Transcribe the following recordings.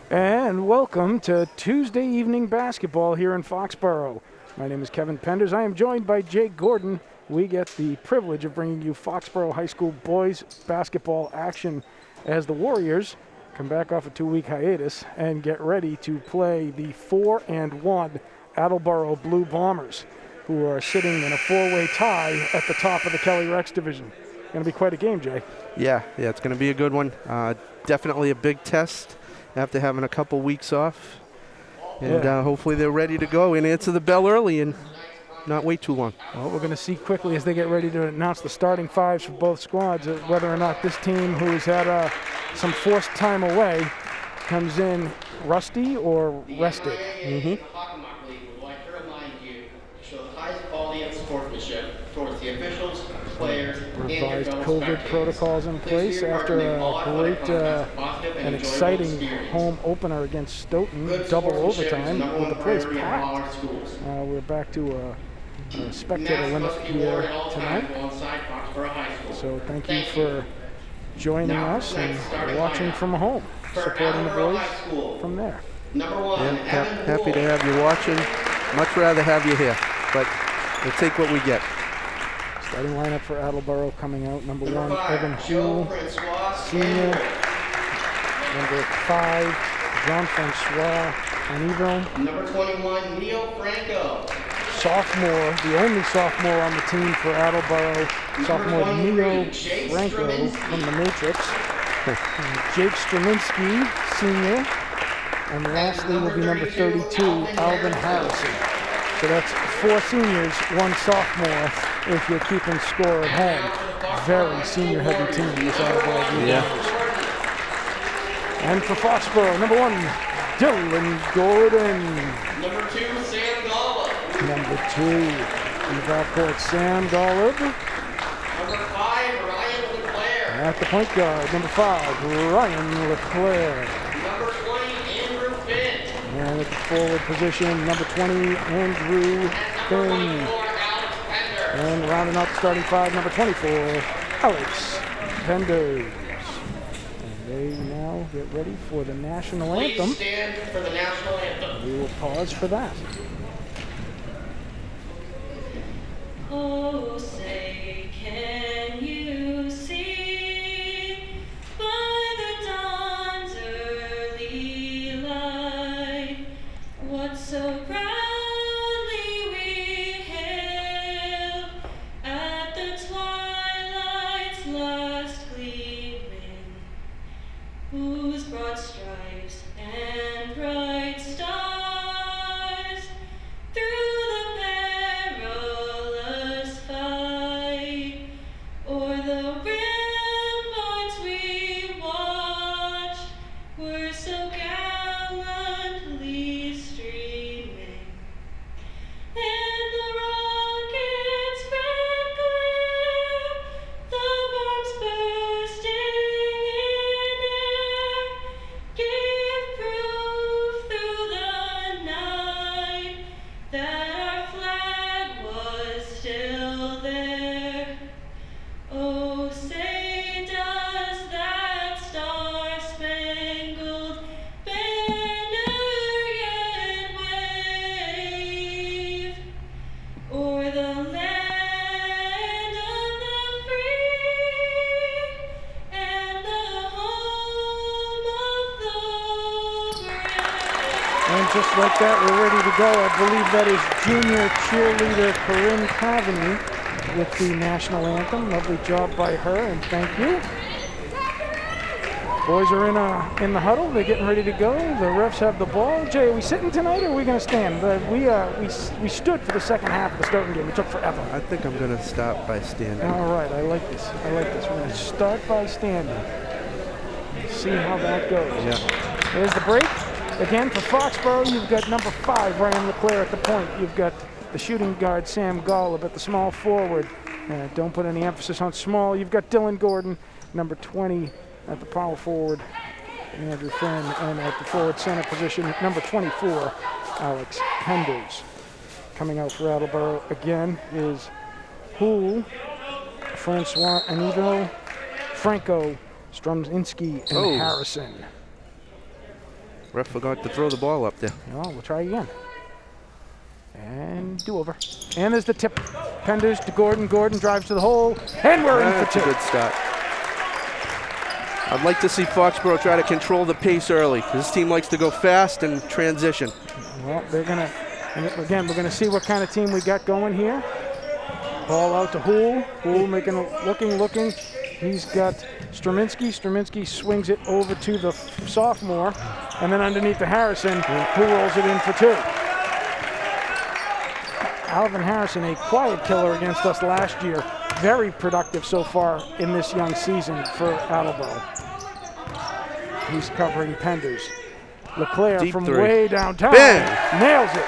And welcome to Tuesday evening basketball here in Foxborough. My name is Kevin Penders. I am joined by Jake Gordon. We get the privilege of bringing you Foxborough High School boys basketball action as the Warriors come back off a 2-week hiatus and get ready to play the 4-1 Attleboro Blue Bombers, who are sitting in a 4-way tie at the top of the Kelly Rex division. Going to be quite a game, Jay. Yeah, it's going to be a good one. Definitely a big test after having a couple weeks off. And hopefully they're ready to go and answer the bell early and not wait too long. Well, we're going to see quickly as they get ready to announce the starting fives for both squads, whether or not this team, who's had some forced time away, comes in rusty or rested. The officials, players, revised COVID protocols in place after a great and exciting home opener against Stoughton, double overtime with the place packed. We're back to a spectator limit here tonight. So thank you for joining us and watching from home, supporting the boys from there. Happy to have you watching. Much rather have you here, but we'll take what we get. Starting lineup for Attleboro coming out. Number 1, Evan Huell, senior. Number 5, Jean-Francois Aniville. Number 21, Neo Franco. Sophomore, the only sophomore on the team for Attleboro. Sophomore Neo Franco from the Matrix. Jake Straminski, senior. And lastly will be number 32, Alvin Harrison. So that's 4 seniors, 1 sophomore, if you're keeping score at home. Very senior-heavy team, this Attleboro Blue Bombers. And for Foxborough, number 1, Dylan Gordon. Number 2, Sam Golub. Number 2, in the backcourt, Sam Golub. Number 5, Ryan LeClaire. At the point guard, number 5, Ryan LeClaire. Number 20, Andrew Finn. And at the forward position, number 20, Andrew Finn. And rounding out the starting 5, number 24, Alex Penders. And they now get ready for the national anthem. Please stand for the national anthem. We will pause for that. Oh, say, can you see by the dawn's early light what so proudly we hailed at the twilight's last gleaming, whose broad stripes and bright stars through the perilous fight o'er the ramparts we watched were so gallantly streaming, and the rockets red glare, the bombs bursting in air, gave proof through the night that our flag was still there. Oh, say does that star-spangled banner yet wave o'er the land of the free and the home of the brave? And just like that, we're ready to go. I believe that is junior cheerleader Corinne Coveney with the national anthem. Lovely job by her, and thank you. Boys are in the huddle. They're getting ready to go. The refs have the ball. Jay, are we sitting tonight or are we going to stand? We stood for the second half of the Stoughton game. It took forever. I think I'm going to start by standing. All right, I like this. We're going to start by standing. See how that goes. Yeah. There's the break. Again, for Foxborough, you've got number 5, Ryan LeClaire at the point. You've got the shooting guard, Sam Golub, at the small forward. Don't put any emphasis on small. You've got Dylan Gordon, number 20, at the power forward, Andrew Finn, and at the forward center position, number 24, Alex Penders. Coming out for Attleboro again is Huell, Francois Aniville, Franco, Strumzinski, and Harrison. Ref forgot to throw the ball up there. Well, we'll try again. And do over. And there's the tip. Penders to Gordon. Gordon drives to the hole. And we're in for That's a two. good start. I'd like to see Foxborough try to control the pace early. This team likes to go fast and transition. Well, they're going to, again, we're going to see what kind of team we got going here. Ball out to Hool. Hool making looking. He's got Straminski. Straminski swings it over to the sophomore. And then underneath to Harrison, who rolls it in for two. Alvin Harrison, a quiet killer against us last year. Very productive so far in this young season for Attleboro. He's covering Penders. LeClaire Deep from three. way downtown Bang! nails it.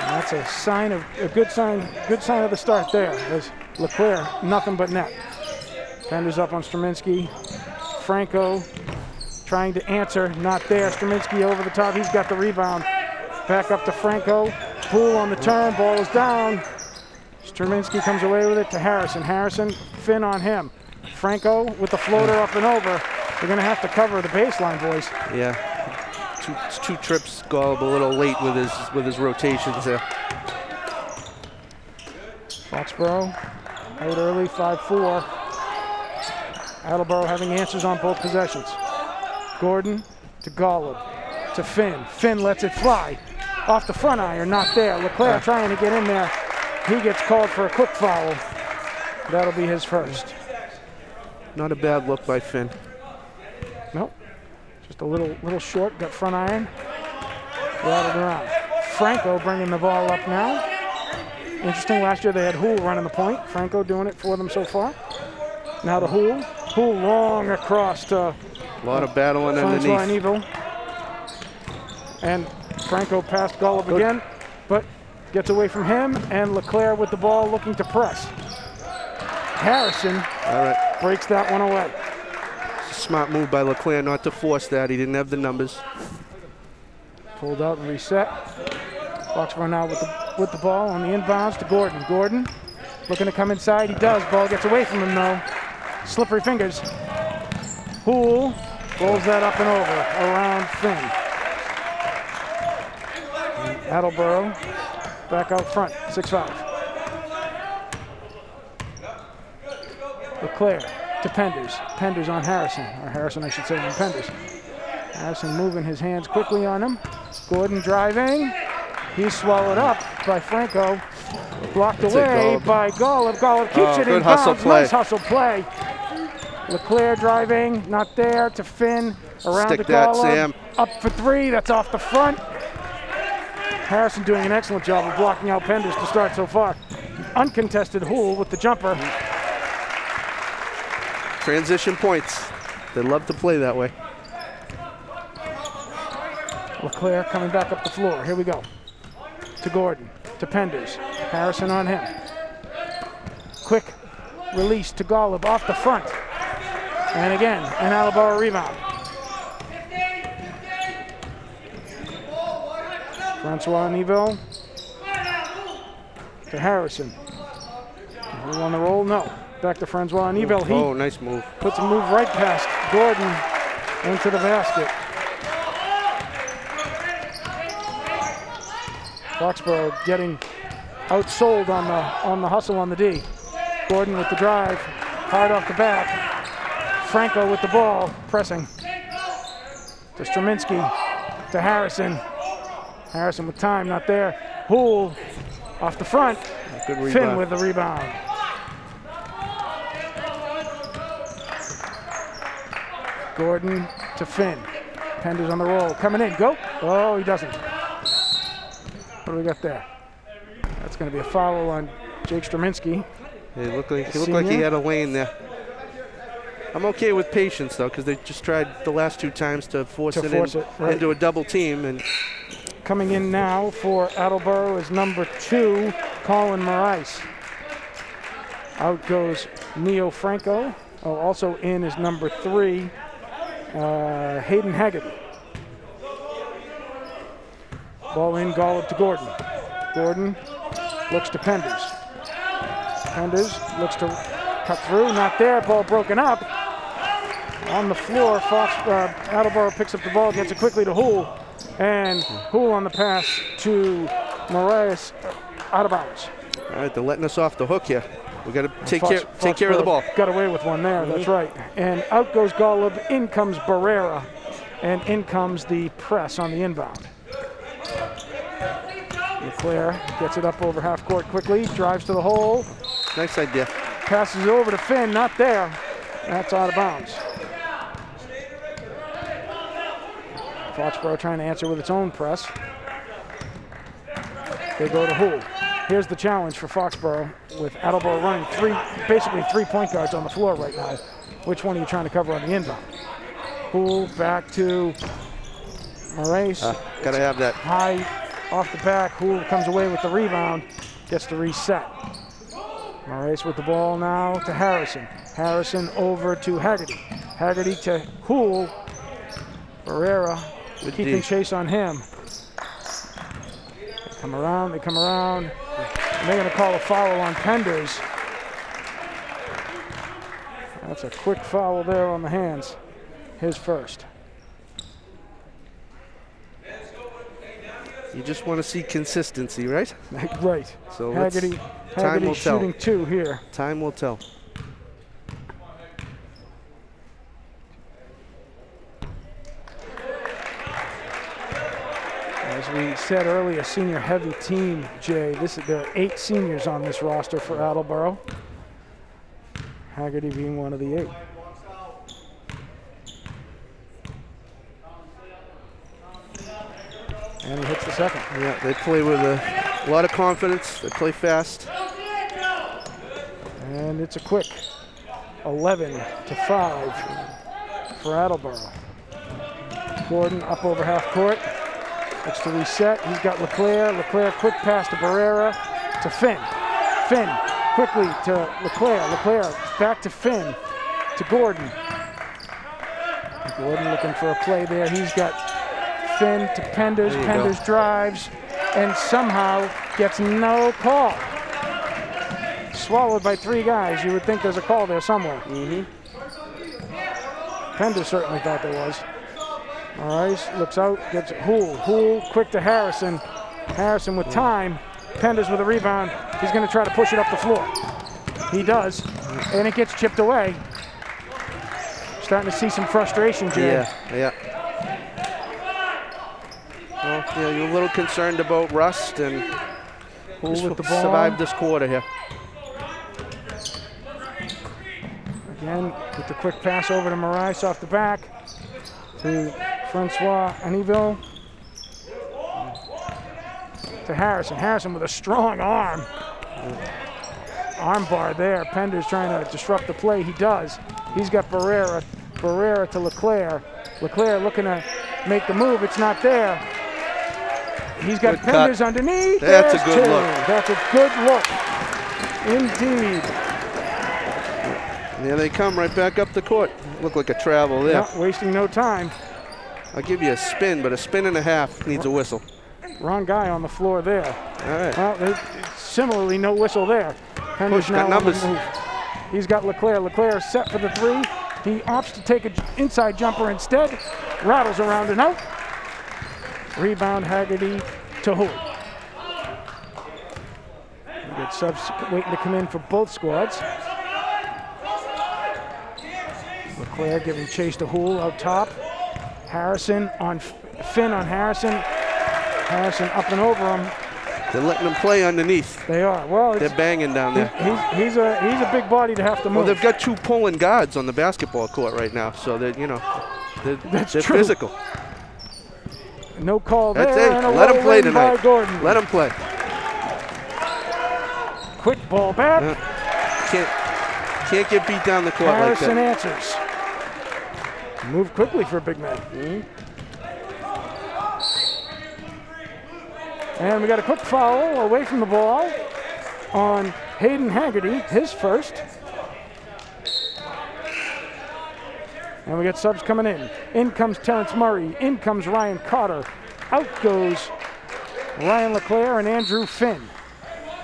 And that's a sign of a good sign of the start there. As LeClaire, nothing but net. Penders up on Straminski. Franco trying to answer, not there. Straminski over the top. He's got the rebound. Back up to Franco. Poole on the turn. Ball is down. Straminski comes away with it to Harrison. Harrison, Finn on him. Franco with the floater up and over. They're going to have to cover the baseline, boys. Yeah, two trips. Golub a little late with his rotations there. Foxborough out early, 5-4. Attleboro having answers on both possessions. Gordon to Golub to Finn. Finn lets it fly. Off the front iron, not there. LeClaire trying to get in there. He gets called for a quick foul. That'll be his first. Not a bad look by Finn. Nope. Just a little short, got front iron. Rattled around. Franco bringing the ball up now. Interesting, last year they had Hool running the point. Franco doing it for them so far. Now to Hool. Hool long across to A lot of battling Francois underneath. Neville. And Franco past Golub again, but gets away from him, and LeClaire with the ball looking to press. Harrison All right. breaks that one away. Smart move by LeClaire not to force that. He didn't have the numbers. Pulled out and reset. Foxborough now with the ball on the inbounds to Gordon. Gordon looking to come inside. He does. Ball gets away from him though. Slippery fingers. Hool rolls that up and over around Finn. And Attleboro back out front, 6-5. LeClaire to Penders. Penders on Harrison, or Harrison I should say on Penders. Harrison moving his hands quickly on him. Gordon driving. He's swallowed up by Franco. Blocked That's it, away Golub. by Golub. Golub keeps it good in hustle bounds. play. Nice hustle play. LeClaire driving, not there, to Finn. Around Stick to that, Golub. Sam. Up for three, that's off the front. Harrison doing an excellent job of blocking out Penders to start so far. Uncontested Hool with the jumper. Transition points. They love to play that way. LeClaire coming back up the floor. Here we go. To Gordon, to Penders. Harrison on him. Quick release to Golub off the front. And again, an Attleboro rebound. Francois Neville to Harrison. Who on the roll? No. Back to Francois Neville. He Oh, nice move. puts a move right past Gordon into the basket. Foxborough getting outsold on the hustle on the D. Gordon with the drive, hard off the back. Franco with the ball, pressing. To Straminski, to Harrison. Harrison with time, not there. Hool off the front. Good rebound. Finn with the rebound. Gordon to Finn. Penders on the roll, coming in, go. Oh, he doesn't. What do we got there? That's going to be a foul on Jake Straminski. He looked like he Senior. had a lane there. I'm okay with patience though, because they just tried the last two times to force it right. into a double team, and Coming in now for Attleboro is number 2, Colin Morais. Out goes Neo Franco. Oh, also in is number 3, Hayden Haggerty. Ball in, Golub to Gordon. Gordon looks to Penders. Penders looks to cut through, not there, ball broken up. on the floor. Attleboro picks up the ball, gets it quickly to Hool, and Hool on the pass to Marias, out of bounds. All right, they're letting us off the hook here. We got to take care of the ball. Got away with one there, that's right. And out goes Golub, in comes Barrera, and in comes the press on the inbound. LeClaire gets it up over half court quickly, drives to the hole. Nice idea. Passes it over to Finn, not there. That's out of bounds. Foxborough trying to answer with its own press. They go to Hool. Here's the challenge for Foxborough with Attleboro running basically three point guards on the floor right now. Which one are you trying to cover on the inbound? Hool back to Moraes. Gotta have that. High off the back. Hool comes away with the rebound. Gets to reset. Moraes with the ball now to Harrison. Harrison over to Haggerty. Haggerty to Hool. Barrera keeping chase on him. They come around. And they're going to call a foul on Penders. That's a quick foul there on the hands. His first. You just want to see consistency, right? Right. So Haggerty will shooting tell. 2 here. Time will tell. As we said earlier, senior heavy team, Jay. There are 8 seniors on this roster for Attleboro. Haggerty being one of the 8. And he hits the second. Yeah, they play with a lot of confidence. They play fast. And it's a quick 11-5 for Attleboro. Gordon up over half court. Looks to reset. He's got LeClaire. LeClaire quick pass to Barrera to Finn. Finn quickly to LeClaire. LeClaire back to Finn to Gordon. Gordon looking for a play there. He's got Finn to Penders. Penders drives and somehow gets no call. Swallowed by 3 guys. You would think there's a call there somewhere. Penders certainly thought there was. All right, looks out, gets Hool. Hool quick to Harrison. Harrison with time. Penders with a rebound. He's going to try to push it up the floor. He does, and it gets chipped away. Starting to see some frustration, Jay. Yeah. Well, yeah, you're a little concerned about rust and Hool with the ball. Survive this quarter here. Again, with the quick pass over to Moraes off the back to Francois Aniville to Harrison. Harrison with a strong arm. Arm bar there. Penders trying to disrupt the play. He does. He's got Barrera. Barrera to LeClaire. LeClaire looking to make the move. It's not there. He's got Penders underneath. That's There's a good 2. look. That's a good look. Indeed. And there they come right back up the court. Look like a travel there. Not wasting no time. I'll give you a spin, but a spin and a half needs a whistle. Wrong guy on the floor there. All right. Well, similarly, no whistle there. Push, got numbers. He's got LeClaire. LeClaire set for the 3. He opts to take an inside jumper instead. Rattles around and out. Rebound Haggerty to Hool. We get subs waiting to come in for both squads. LeClaire giving chase to Hool out top. Harrison on Finn on Harrison. Harrison up and over him. They're letting him play underneath. They are. Well, they're banging down there. He's a big body to have to move. Well, they've got 2 pulling guards on the basketball court right now, so they're That's true. physical. No call That's there. it. And a Let him play roll in tonight. by Gordon. Let him play. Quick ball back. Can't get beat down the court Harrison like that. answers. Move quickly for a big man. And we got a quick foul away from the ball on Hayden Haggerty, his first. And we got subs coming in. In comes Terrence Murray. In comes Ryan Cotter. Out goes Ryan LeClaire and Andrew Finn.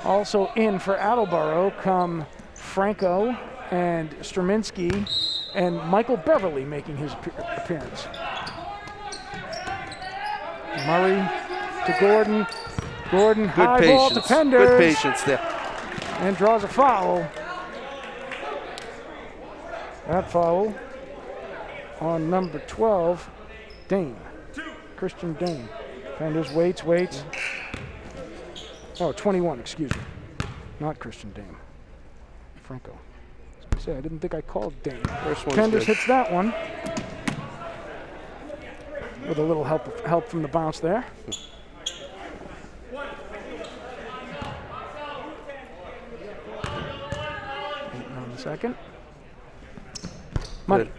Also in for Attleboro come Franco and Straminski and Michael Beverly making his appearance. Murray to Gordon. Gordon, Good high ball to patience. Penders. Good patience there. And draws a foul. That foul on number 12, Dane. Christian Dane. Penders waits. Oh, 21, excuse me. Not Christian Dane. Franco. I didn't think I called Dane. First one's Penders good. hits that one. With a little help from the bounce there. Waiting on the second. Money. Good.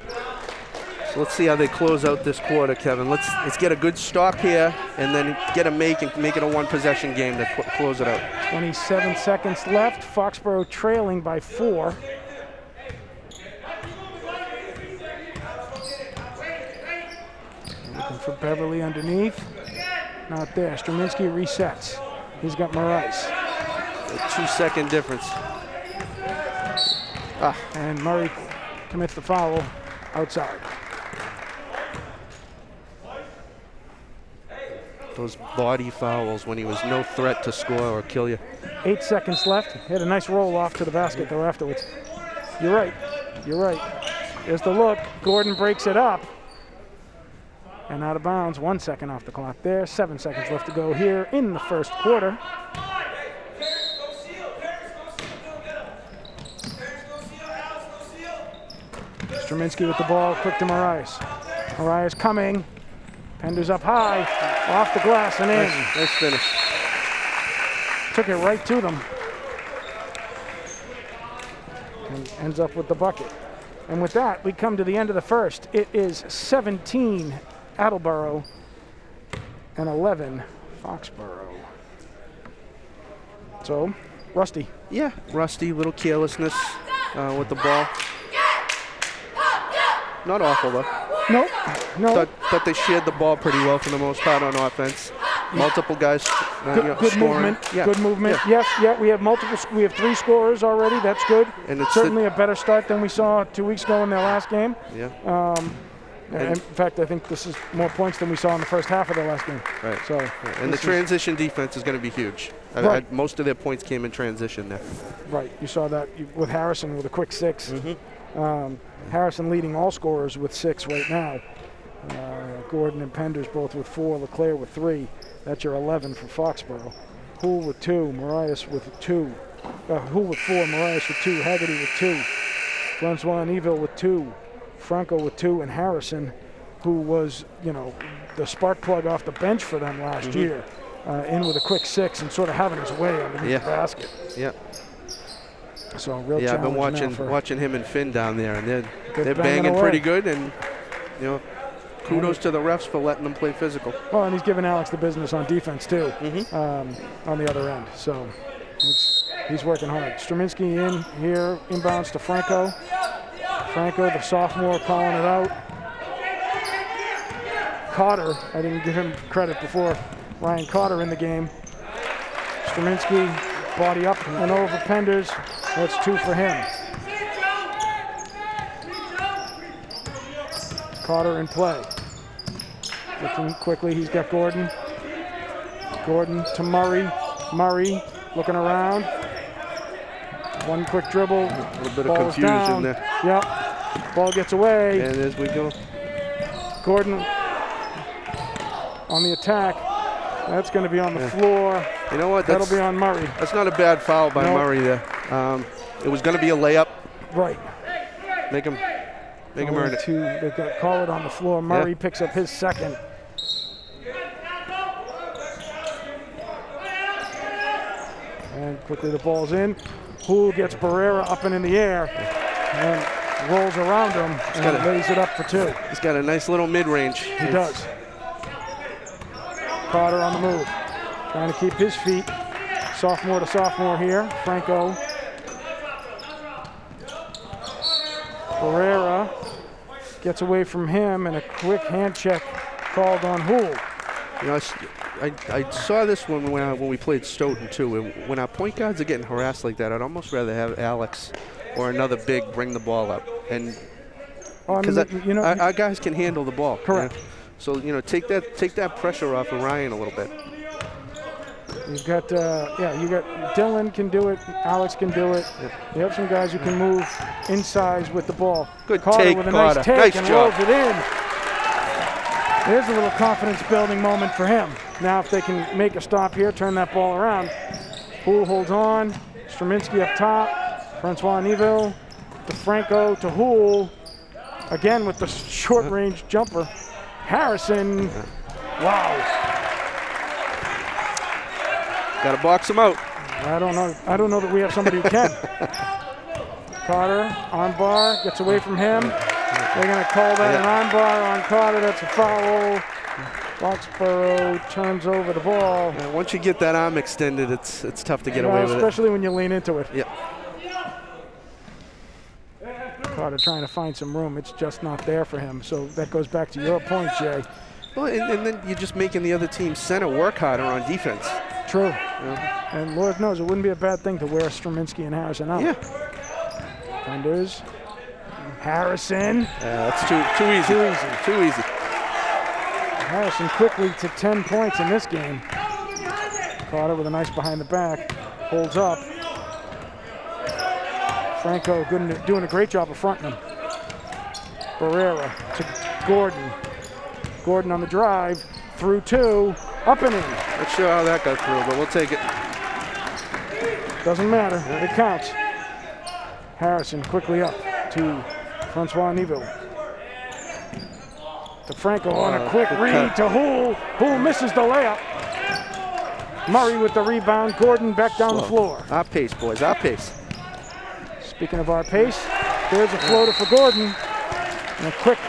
So let's see how they close out this quarter, Kevin. Let's get a good stop here, and then get a make it a one-possession game to close it out. 27 seconds left. Foxborough trailing by 4. Looking for Beverly underneath. Not there. Strominski resets. He's got Morais. A 2-second difference. And Murray commits the foul outside. Those body fouls when he was no threat to score or kill you. 8 seconds left. He had a nice roll off to the basket though afterwards. You're right. There's the look. Gordon breaks it up. And out of bounds. 1 second off the clock there. 7 seconds left to go here in the first quarter. Strominski with the ball, quick to Morais. Morais coming. Penders up high, off the glass and in. Nice finish. Took it right to them. And ends up with the bucket. And with that, we come to the end of the first. It is 17 Attleboro and 11 Foxborough. So, Rusty. Yeah, rusty, little carelessness with the ball. Not awful though. No. Thought they shared the ball pretty well for the most part on offense. Multiple guys Good scoring. movement. Yeah. Good movement. Yeah. Yes, we have multiple. We have 3 scorers already. That's good. And it's certainly a better start than we saw 2 weeks ago in their last game. Yeah. In fact, I think this is more points than we saw in the first half of their last game. Right. So, And the transition defense is going to be huge. Right. Most of their points came in transition there. Right. You saw that with Harrison with a quick 6. Mm-hmm. Harrison leading all scorers with 6 right now. Gordon and Penders both with 4. LeClaire with 3. That's your 11 for Foxborough. Houle with 2. Morais with 2. Houle with 4. Morais with 2. Haggerty with 2. Francois and Evil with 2. Franco with 2. And Harrison, who was, the spark plug off the bench for them last year, in with a quick 6 and sort of having his way underneath the basket. Yeah. So real Yeah, I've been challenge watching him and Finn down there, and they're banging banging away. pretty good, and kudos to the refs for letting them play physical. Well, and he's giving Alex the business on defense too, on the other end. So he's working hard. Strominski in here, inbounds to Franco. Franco, the sophomore, calling it out. Cotter, I didn't give him credit before. Ryan Cotter in the game. Strominski, body up and over Penders. That's 2 for him. Cotter in play. Looking quickly, he's got Gordon. Gordon to Murray. Murray looking around. One quick dribble. A little bit Ball of is confusion down. there. Yep. Ball gets away. And as we go. Gordon on the attack. That's going to be on the floor. You know what? That'll be on Murray. That's not a bad foul by Murray there. It was going to be a layup. Right. Make him earn it. They've got to call it on the floor. Murray picks up his second. And quickly the ball's in. Houle gets Barrera up and in the air and rolls around him and lays it up for 2. He's got a nice little mid-range. He does. Carter on the move, trying to keep his feet. Sophomore to sophomore here. Franco. Barrera gets away from him, and a quick hand check called on Houle. I saw this one when we played Stoughton too. And when our point guards are getting harassed like that, I'd almost rather have Alex or another big bring the ball up. And Oh, I mean, Because you know, our guys can handle the ball. Correct. you know. So, take that pressure off of Ryan a little bit. you've got, you got Dylan can do it, Alex can do it. You have some guys who can move inside with the ball. Good Carter take, with a Carter. nice take Nice and job. rolls it in. There's a little confidence-building moment for him. Now, if they can make a stop here, turn that ball around. Hool holds on. Strominski up top. Francois Neville to Franco to Hool. Again with the short-range jumper. Harrison. Wow. Got to box him out. I don't know that we have somebody who can. Carter on bar, gets away from him. They're going to call that an on bar on Carter. That's a foul. Foxborough turns over the ball. Once you get that arm extended, it's tough to get away with it. Especially when you lean into it. Yeah. Carter trying to find some room. It's just not there for him. So that goes back to your point, Jay. Well, and then you're just making the other team's center work harder on defense. True. Yeah. And Lord knows it wouldn't be a bad thing to wear Strominski and Harrison out. Yeah. Penders. Harrison. That's too easy. Too easy. Too easy. Harrison quickly to 10 points in this game. Carter with a nice behind the back. Holds up. Franco doing a great job of fronting him. Barrera to Gordon. Gordon on the drive. Through two. Up and in. Not sure how that got through, but we'll take it. Doesn't matter. It counts. Harrison quickly up to Francois Neville. To Franco on a quick read to Hool. Hool misses the layup. Murray with the rebound. Gordon back down the floor. Our pace, boys. Our pace. Speaking of our pace, there's a floater for Gordon. And a quick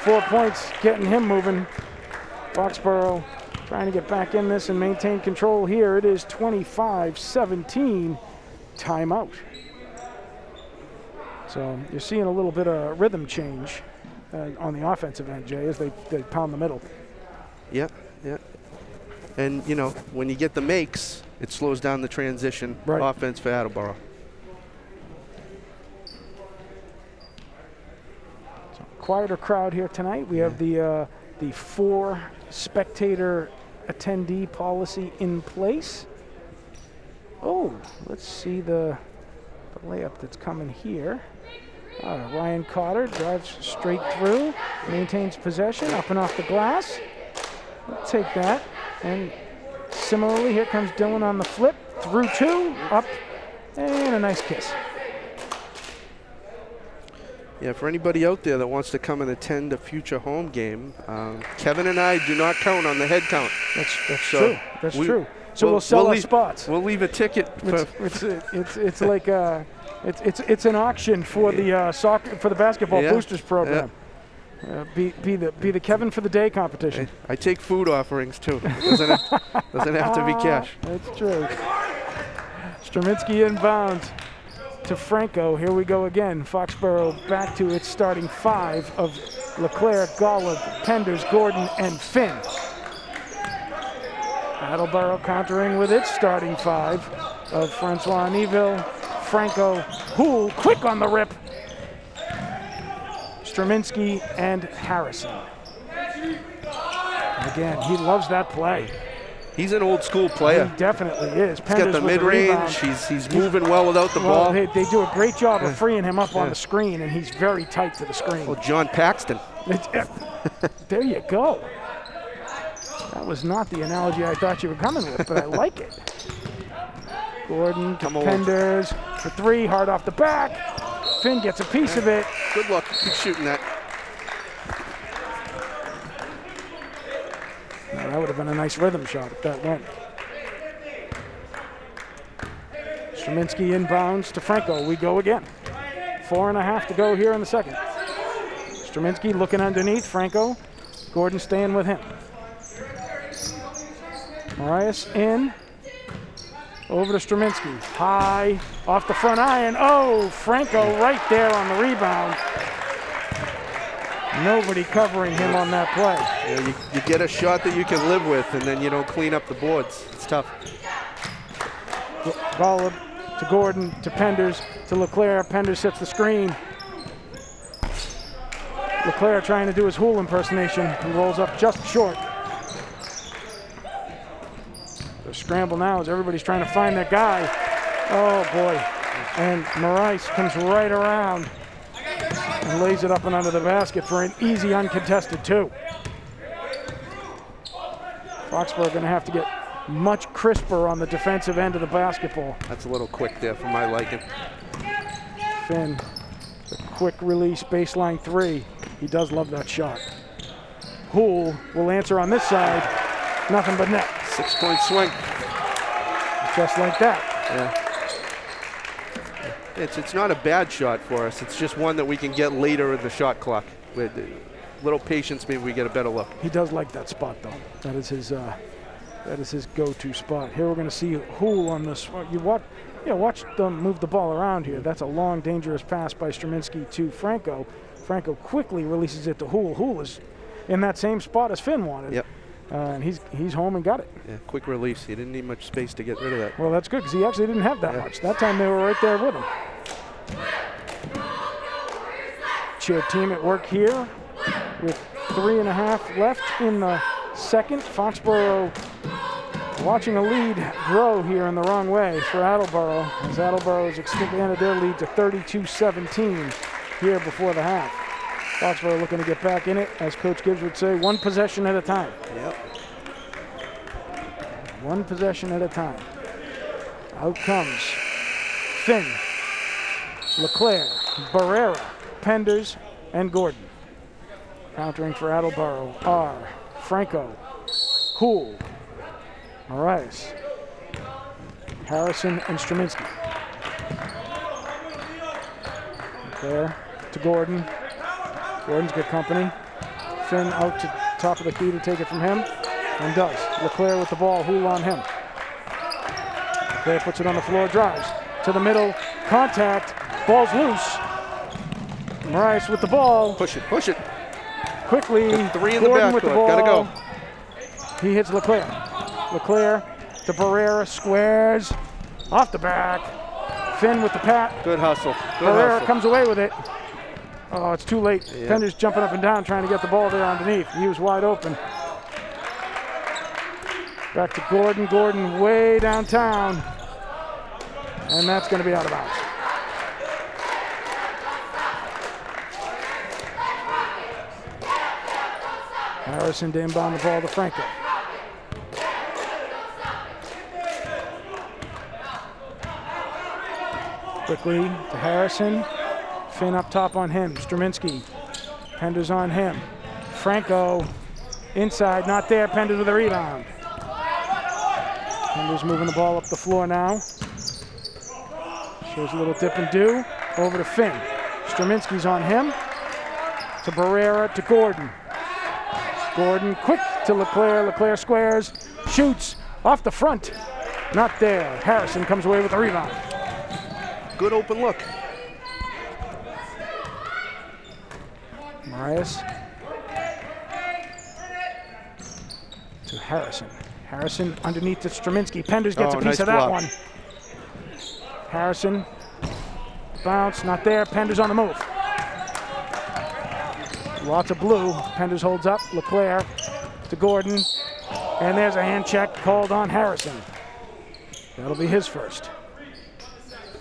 4 points getting him moving. Foxborough trying to get back in this and maintain control here. It is 25-17. Timeout. So you're seeing a little bit of rhythm change on the offensive end, Jay, as they pound the middle. Yeah. And, when you get the makes, it slows down the transition offense for Attleboro. So quieter crowd here tonight. We have the 4 spectator attendee policy in place. Oh, let's see the layup that's coming here. Ryan Carter drives straight through, maintains possession, up and off the glass. We'll take that. And similarly, here comes Dylan on the flip, through two, up, and a nice kiss. Yeah, for anybody out there that wants to come and attend a future home game, Kevin and I do not count on the head count. That's true. That's true. So we'll sell our spots. We'll leave a ticket. It's like it's an auction for the soccer for the basketball boosters program. Be the Kevin for the day competition. I take food offerings too. Doesn't have to be cash. That's true. Strominski inbounds to Franco. Here we go again. Foxborough back to its starting 5 of Leclerc, Golub, Penders, Gordon, and Finn. Attleboro countering with its starting 5 of Francois Neville, Franco, Hool, quick on the rip, Strominski, and Harrison. And again, he loves that play. He's an old school player. He definitely is. He's got the mid-range. He's moving well without the ball. They do a great job of freeing him up on the screen, and he's very tight to the screen. Well, John Paxton. There you go. That was not the analogy I thought you were coming with, but I like it. Gordon to Penders for 3, hard off the back. Finn gets a piece of it. Good luck. Keep shooting that. Now, that would have been a nice rhythm shot if that went. Strominski inbounds to Franco. We go again. 4.5 to go here in the second. Strominski looking underneath. Franco. Gordon staying with him. Marias in. Over to Strominski. High. Off the front iron. Oh, Franco right there on the rebound. Nobody covering him on that play. Yeah, you get a shot that you can live with, and then you don't clean up the boards. It's tough. Golub to Gordon to Penders to Leclerc. Penders sets the screen. Leclerc trying to do his Hool impersonation. He rolls up just short. The scramble now as everybody's trying to find that guy. Oh boy. And Marais comes right around and lays it up and under the basket for an easy uncontested 2. Foxborough going to have to get much crisper on the defensive end of the basketball. That's a little quick there for my liking. Finn, the quick release baseline 3. He does love that shot. Hool will answer on this side. Nothing but net. 6-point swing. Just like that. Yeah. It's not a bad shot for us. It's just one that we can get later in the shot clock. With a little patience, maybe we get a better look. He does like that spot, though. That is his go-to spot. Here we're going to see Hool on this. Watch them move the ball around here. That's a long, dangerous pass by Strominski to Franco. Franco quickly releases it to Hool. Hool is in that same spot as Finn wanted. Yep. And he's home and got it. Yeah, quick release. He didn't need much space to get rid of that. Well, that's good because he actually didn't have that much. That time they were right there with him. Cheer team at work here with 3.5 left in the second. Foxborough watching a lead grow here in the wrong way for Attleboro, as Attleboro has expanded their lead to 32-17 here before the half. Foxborough looking to get back in it, as Coach Gibbs would say, one possession at a time. Yep. One possession at a time. Out comes Finn, Leclerc, Barrera, Penders, and Gordon. Countering for Attleboro are Franco, Hool, Marais, Harrison, and Strominski. There to Gordon. Gordon's good company. Finn out to top of the key to take it from him, and does. Leclerc with the ball, Hool on him. Leclerc puts it on the floor, drives to the middle, contact, ball's loose. Marais with the ball. Push it. Quickly, Good 3 in Gordon the with the backcourt. ball. Gotta go. He hits Leclerc. Leclerc to Barrera, squares, off the back. Finn with the pat. Good hustle. Barrera comes away with it. Oh, it's too late. Yeah. Pender's jumping up and down trying to get the ball there underneath. He was wide open. Back to Gordon. Gordon way downtown. And that's going to be out of bounds. Harrison to inbound the ball to Franco. Quickly to Harrison. Finn up top on him. Strominski. Penders on him. Franco inside, not there. Penders with a rebound. Penders moving the ball up the floor now. Shows a little dip and do. Over to Finn. Strominski's on him. To Barrera, to Gordon. Gordon quick to Leclerc. Leclerc squares. Shoots off the front. Not there. Harrison comes away with the rebound. Good open look. Marias to Harrison. Harrison underneath to Strominski. Penders gets a piece nice of that block. one. Harrison, bounce, not there. Penders on the move. Lots of blue. Penders holds up. Leclerc to Gordon. And there's a hand check called on Harrison. That'll be his first.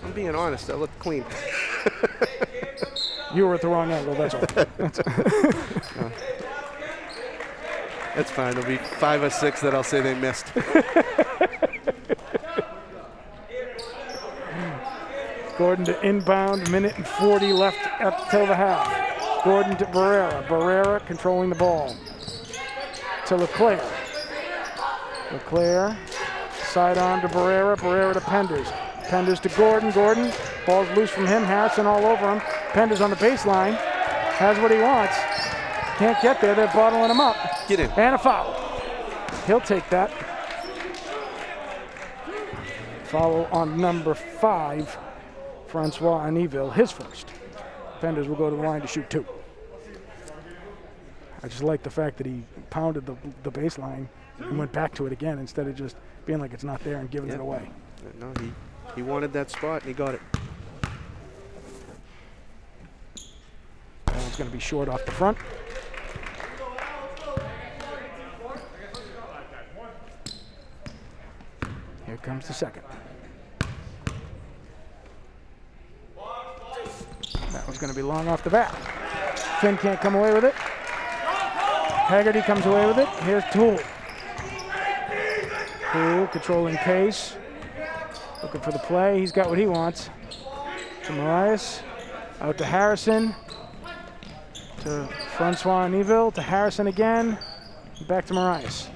I'm being honest, that looked clean. You were at the wrong angle, that's all. That's fine. There'll be 5 or 6 that I'll say they missed. Gordon to inbound, minute and 40 left till the half. Gordon to Barrera. Barrera controlling the ball. To Leclerc. Leclerc, side on to Barrera. Barrera to Penders. Penders to Gordon. Gordon, ball's loose from him. Harrison all over him. Penders on the baseline. Has what he wants. Can't get there. They're bottling him up. Get in. And a foul. He'll take that. Foul on number 5. Francois Aniville, his first. Penders will go to the line to shoot 2. I just like the fact that he pounded the baseline and went back to it again instead of just being like it's not there and giving it away. No, he wanted that spot and he got it. Ball's going to be short off the front. Here comes the second. That was going to be long off the bat. Finn can't come away with it. Haggerty comes away with it. Here's Toole. Toole controlling pace. Looking for the play. He's got what he wants. To Marias. Out to Harrison. To Francois Neville. To Harrison again. Back to Marias.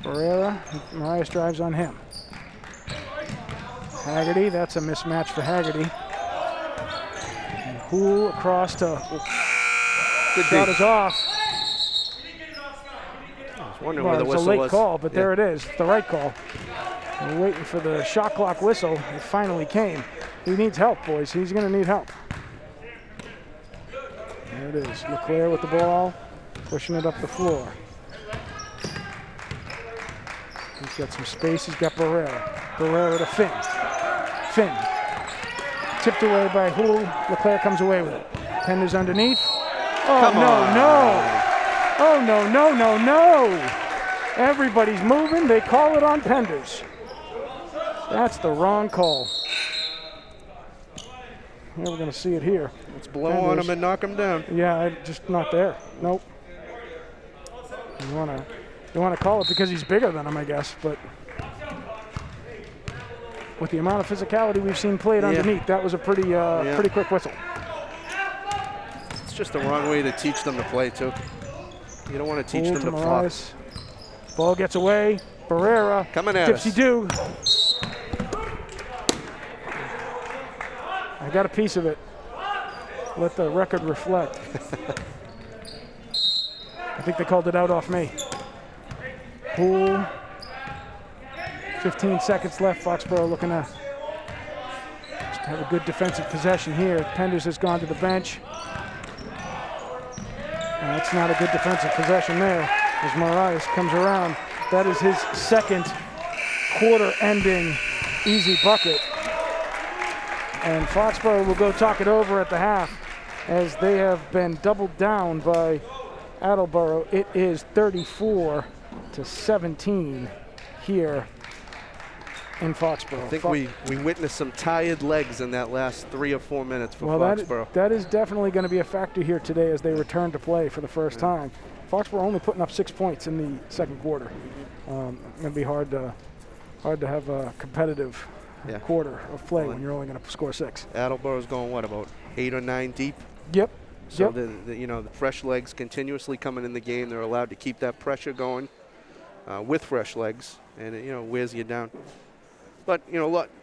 Barrera. Marias drives on him. Haggerty. That's a mismatch for Haggerty. And Poole across to... Good shot D. is off. I was wondering Well, where the it's a whistle late was. call, but Yeah. there it is. It's the right call. We're waiting for the shot clock whistle. It finally came. He needs help, boys. He's going to need help. There it is. LeClaire with the ball, pushing it up the floor. He's got some space. He's got Barrera. Barrera to Finn. Finn. Tipped away by Houle. LeClaire comes away with it. Penders underneath. Oh, Come no, on. no. Oh, no, no, no, no. Everybody's moving. They call it on Penders. That's the wrong call. Yeah, we're going to see it here. Let's blow on him and knock him down. Yeah, just not there. Nope. You want to call it because he's bigger than him, I guess, but with the amount of physicality we've seen played underneath, that was a pretty pretty quick whistle. It's just the wrong way to teach them to play, too. You don't want to teach them to flop. Marias. Ball gets away. Barrera. Coming at us. Tipsy-do. I got a piece of it. Let the record reflect. I think they called it out off me. Poole. 15 seconds left. Foxborough looking to just have a good defensive possession here. Penders has gone to the bench. That's not a good defensive possession there as Marias comes around. That is his second quarter-ending easy bucket. And Foxborough will go talk it over at the half as they have been doubled down by Attleboro. It is 34-17 here in Foxborough. I think we witnessed some tired legs in that last 3 or 4 minutes for Foxborough. That is definitely going to be a factor here today as they return to play for the first time. Foxborough only putting up 6 points in the second quarter. Going to be hard to have a competitive quarter of play when you're only going to score 6. Attleboro's going, what, about 8 or 9 deep? Yep. So the fresh legs continuously coming in the game. They're allowed to keep that pressure going with fresh legs, and it wears you down. But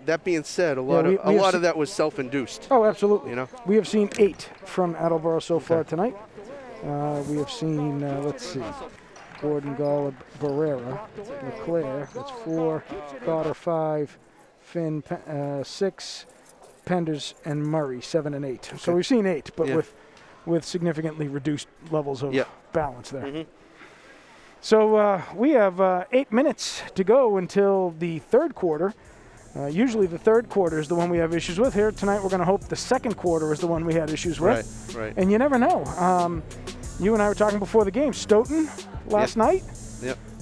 that being said, a lot of that was self-induced. Oh, absolutely. We have seen 8 from Attleboro so far tonight. We have seen let's see, Gordon, Gall, Barrera, LeClaire. That's 4. Goddard 5. Finn 6. Penders and Murray 7 and 8. Okay. So we've seen 8, but with significantly reduced levels of balance there. Mm-hmm. So we have 8 minutes to go until the third quarter. Usually the third quarter is the one we have issues with. Here tonight we're going to hope the second quarter is the one we had issues with. Right. And you never know. You and I were talking before the game. Stoughton last night,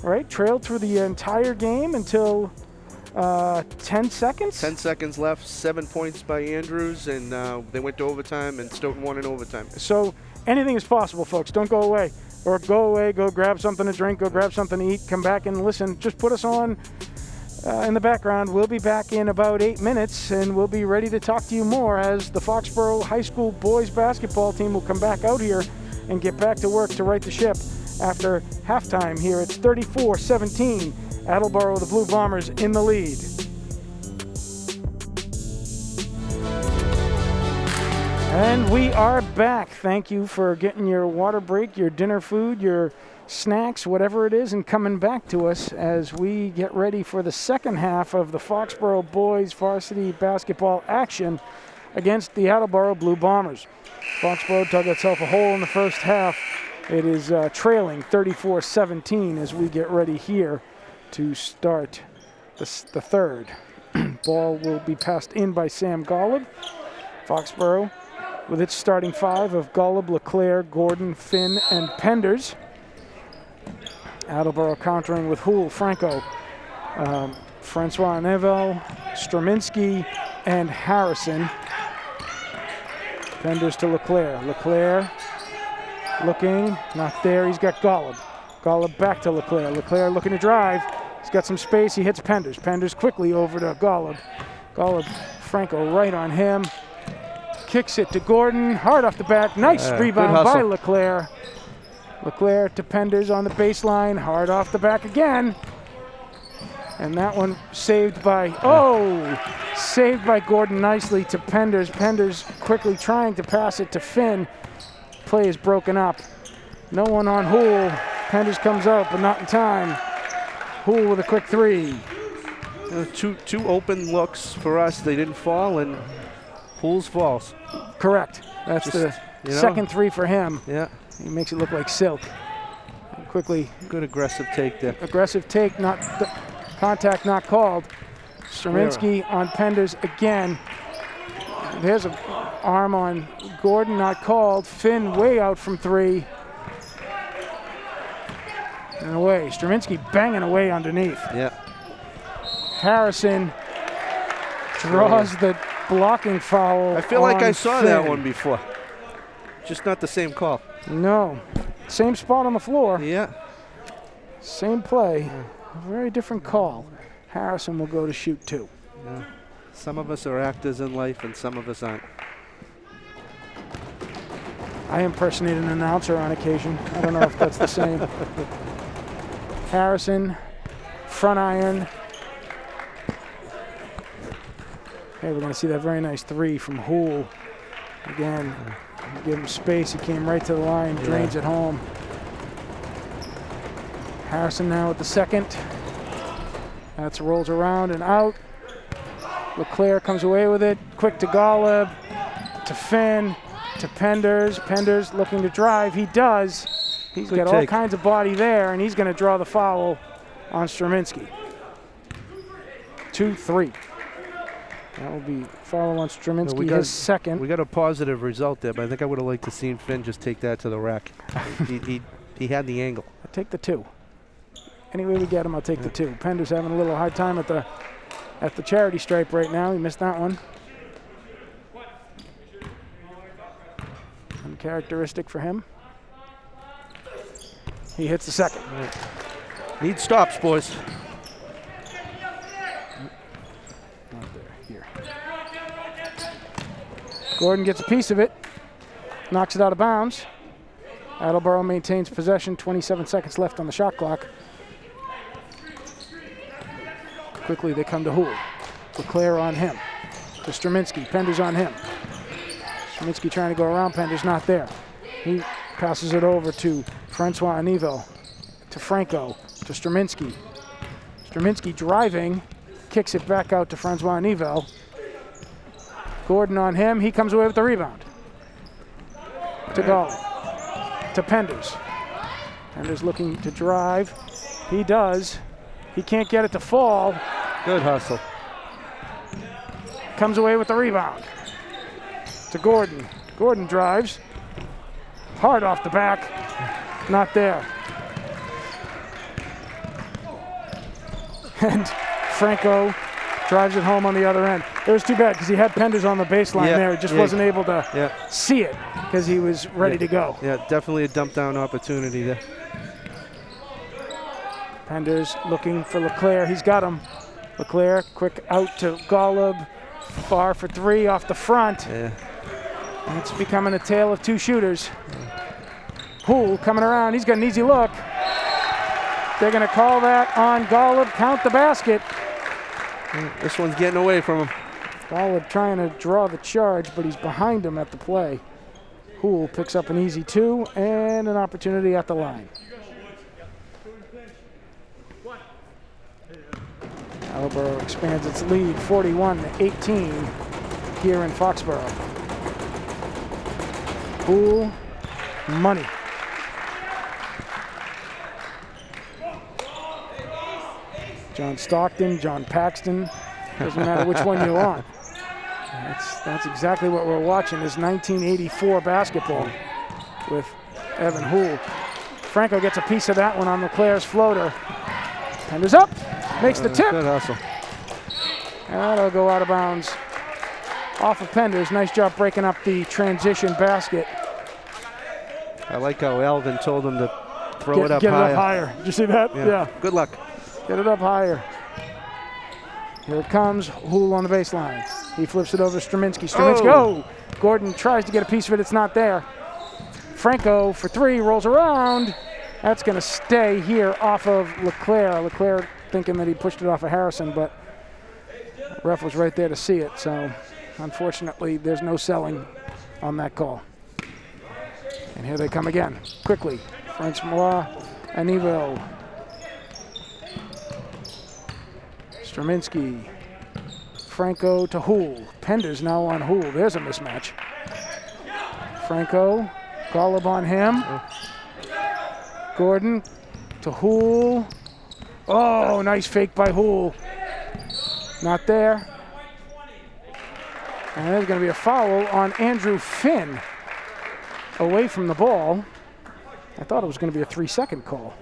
right, trailed through the entire game until 10 seconds. 10 seconds left, 7 points by Andrews, and they went to overtime, and Stoughton won in overtime. So anything is possible, folks. Don't go away. Or go away, go grab something to drink, go grab something to eat, come back and listen. Just put us on in the background. We'll be back in about 8 minutes, and we'll be ready to talk to you more as the Foxborough High School boys basketball team will come back out here and get back to work to right the ship after halftime here. It's 34-17. Attleboro, the Blue Bombers, in the lead. And we are back. Thank you for getting your water break, your dinner food, your snacks, whatever it is, and coming back to us as we get ready for the second half of the Foxborough boys varsity basketball action against the Attleboro Blue Bombers. Foxborough dug itself a hole in the first half. It is trailing 34-17 as we get ready here to start the third. Ball will be passed in by Sam Golub. Foxborough with its starting five of Golub, Leclerc, Gordon, Finn, and Penders. Attleboro countering with Houle, Franco, Francois Neville, Straminski, and Harrison. Penders to Leclerc. Leclerc looking, not there. He's got Golub. Golub back to Leclerc. Leclerc looking to drive. He's got some space. He hits Penders. Penders quickly over to Golub. Golub, Franco right on him. Kicks it to Gordon. Hard off the back. Nice rebound by Leclerc. Leclerc to Penders on the baseline. Hard off the back again. And that one saved by, saved by Gordon nicely to Penders. Penders quickly trying to pass it to Finn. Play is broken up. No one on Houle. Penders comes out, but not in time. Houle with a quick three. Two open looks for us. They didn't fall, and Houle's falls. Correct. That's the second three for him. Yeah. He makes it look like silk. And quickly. Good aggressive take there. Aggressive take, not contact not called. Straminski on Penders again. There's an arm on Gordon, not called. Finn way out from three. And away. Straminski banging away underneath. Yeah. Harrison draws the blocking foul. I feel like I saw Finn. that one before. Just not the same call. No. Same spot on the floor. Yeah. Same play. Very different call. Harrison will go to shoot two. Yeah. Some of us are actors in life and some of us aren't. I impersonate an announcer on occasion. I don't know if that's the same. Harrison, front iron. Okay, we're going to see that very nice three from Houle. Again, give him space. He came right to the line, drains it home. Harrison now at the second. That's rolls around and out. Leclerc comes away with it. Quick to Golub, to Finn, to Penders. Penders looking to drive. He does. He's got all kinds of body there, and he's going to draw the foul on Straminski. 2-3. That will be foul on Straminski, his second. We got a positive result there, but I think I would have liked to seen Finn just take that to the rack. he had the angle. I'll take the two. Any way we get him, I'll take the two. Penders having a little hard time at the charity stripe right now. He missed that one. Uncharacteristic for him. He hits the second. Right. Need stops, boys. Not there. Here. Gordon gets a piece of it. Knocks it out of bounds. Attleboro maintains possession. 27 seconds left on the shot clock. Quickly they come to Houle. Leclerc on him. To Straminski. Penders on him. Straminski trying to go around. Penders not there. He passes it over to Francois Anivo. To Franco. To Straminski. Straminski driving. Kicks it back out to Francois Anivo. Gordon on him. He comes away with the rebound. To go. To Penders. Penders looking to drive. He does. He can't get it to fall. Good hustle. Comes away with the rebound. To Gordon. Gordon drives. Hard off the back. Not there. And Franco drives it home on the other end. It was too bad because he had Penders on the baseline there. He just wasn't able to see it because he was ready to go. Yeah, definitely a dump down opportunity there. Penders looking for Leclerc. He's got him. Leclerc quick out to Golub. Far for three off the front. Yeah. And it's becoming a tale of two shooters. Houle coming around. He's got an easy look. They're going to call that on Golub. Count the basket. This one's getting away from him. Golub trying to draw the charge, but he's behind him at the play. Houle picks up an easy two and an opportunity at the line. Attleboro expands its lead 41-18 here in Foxborough. Houle, money. John Stockton, John Paxton, doesn't matter which one you want. That's exactly what we're watching, is 1984 basketball with Evan Houle. Franco gets a piece of that one on LeClair's floater. Penders up, makes the tip. Good hustle. That'll go out of bounds. Off of Penders. Nice job breaking up the transition basket. I like how Alvin told him to throw it up Get higher. it up higher. Did you see that? Yeah. Good luck. Get it up higher. Here it comes. Houle on the baseline. He flips it over to Straminsky. Straminsky, Gordon tries to get a piece of it. It's not there. Franco for three, rolls around. That's going to stay here off of LeClair. LeClair thinking that he pushed it off of Harrison, but the ref was right there to see it. So unfortunately, there's no selling on that call. And here they come again, quickly. Francois Anivo. Straminsky. Franco to Houle. Penders now on Houle. There's a mismatch. Franco, Golub on him. Gordon to Houle. Oh, nice fake by Houle. Not there. And there's going to be a foul on Andrew Finn. Away from the ball. I thought it was going to be a 3-second call.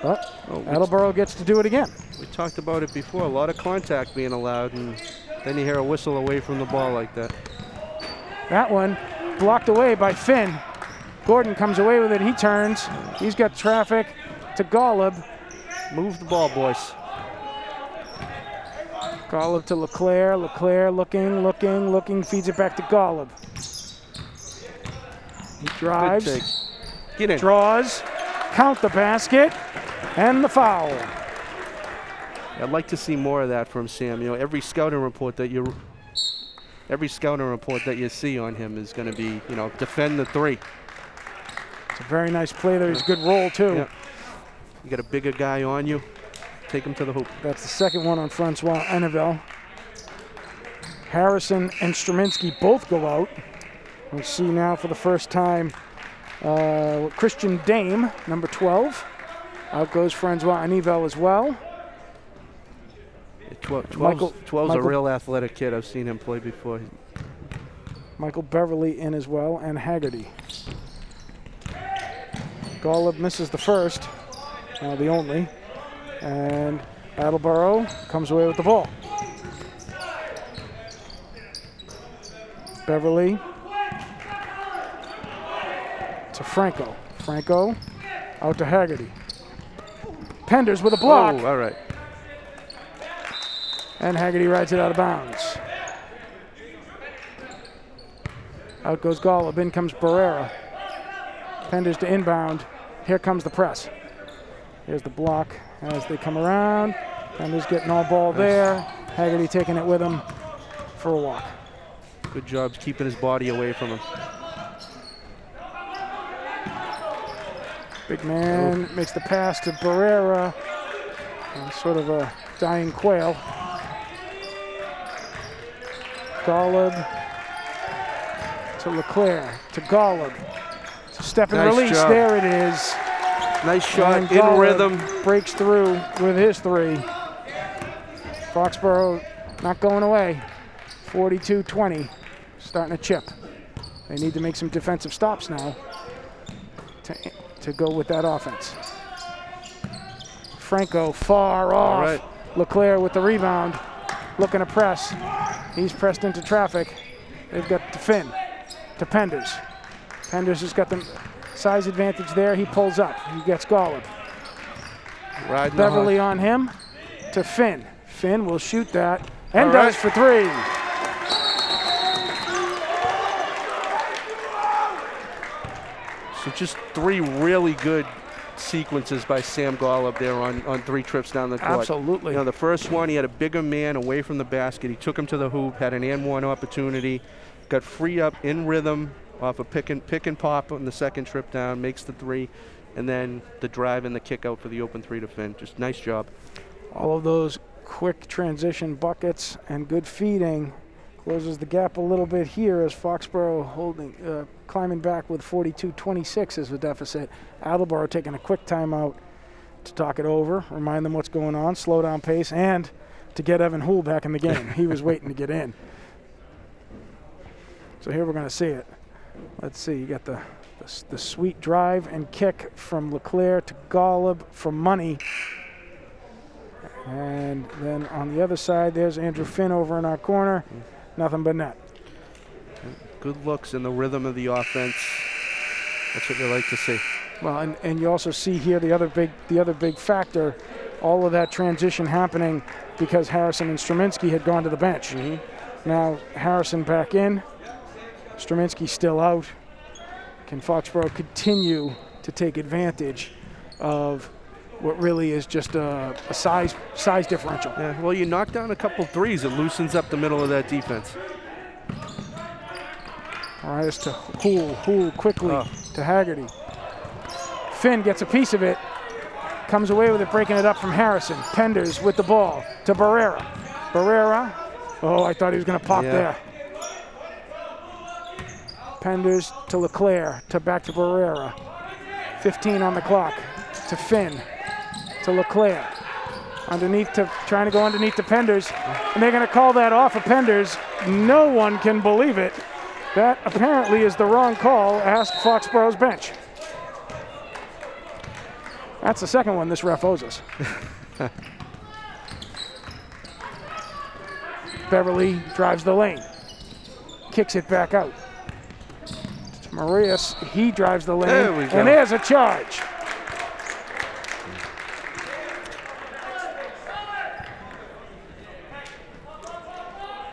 But Attleboro gets to do it again. We talked about it before. A lot of contact being allowed, and then you hear a whistle away from the ball like that. That one blocked away by Finn. Gordon comes away with it. He turns. He's got traffic to Golub. Move the ball, boys. Golub to LeClair. LeClair looking, feeds it back to Golub. He drives, Get in. draws, count the basket, and the foul. I'd like to see more of that from Sam. You know, every scouting report that you see on him is going to be, you know, defend the three. It's a very nice play there. He's a good roll, too. Yeah. You got a bigger guy on you, take him to the hoop. That's the second one on Francois Anivel. Harrison and Straminsky both go out. We'll see now for the first time Christian Dame, number 12. Out goes Francois Anivel as well. 12's a real athletic kid. I've seen him play before. Michael Beverly in as well, and Haggerty. Golub misses the first, the only. And Attleboro comes away with the ball. Beverly to Franco. Franco out to Haggerty. Penders with a block. Oh, all right. And Haggerty rides it out of bounds. Out goes Golub. In comes Barrera. Penders to inbound. Here comes the press. Here's the block as they come around. Penders getting all ball there. Haggerty taking it with him for a walk. Good job keeping his body away from him. Big man makes the pass to Barrera. Sort of a dying quail. Golub to LeClair to Golub. Step and release. Job. There it is. Nice shot And in Golub rhythm. breaks through with his three. Foxborough not going away. 42-20. Starting to chip. They need to make some defensive stops now to go with that offense. Franco far off. All right. LeClair with the rebound. Looking to press. He's pressed into traffic. They've got to Finn. To Penders. Penders has got the size advantage there. He pulls up. He gets Golub. Beverly on him. To Finn. Finn will shoot that. And does for three. So just three really good sequences by Sam Golub there on three trips down the court. Absolutely. You know, the first one, he had a bigger man away from the basket. He took him to the hoop, had an and one opportunity, got free up in rhythm off a pick and pop on the second trip down, makes the three, and then the drive and the kick out for the open three to Finn. Just nice job. All of those quick transition buckets and good feeding closes the gap a little bit here as Foxborough climbing back with 42-26 as a deficit. Attleboro taking a quick timeout to talk it over, remind them what's going on, slow down pace, and to get Evan Houle back in the game. He was waiting to get in. So here we're going to see it. Let's see. You got the sweet drive and kick from LeClaire to Golub for money. And then on the other side, there's Andrew Finn over in our corner. Nothing but net. Good looks in the rhythm of the offense. That's what you like to see. Well, and you also see here the other big factor, all of that transition happening because Harrison and Straminsky had gone to the bench. Now Harrison back in, Straminsky still out. Can Foxborough continue to take advantage of what really is just a size differential? Yeah, well, you knock down a couple threes, it loosens up the middle of that defense. All right, it's to Houle quickly to Haggerty. Finn gets a piece of it, comes away with it, breaking it up from Harrison. Penders with the ball to Barrera. Barrera, oh, I thought he was going to pop there. Penders to LeClaire, back to Barrera. 15 on the clock, to Finn, to LeClaire. Trying to go underneath to Penders, and they're going to call that off of Penders. No one can believe it. That apparently is the wrong call. Ask Foxborough's bench. That's the second one this ref owes us. Beverly drives the lane, kicks it back out. To Marias, he drives the lane, and there's a charge.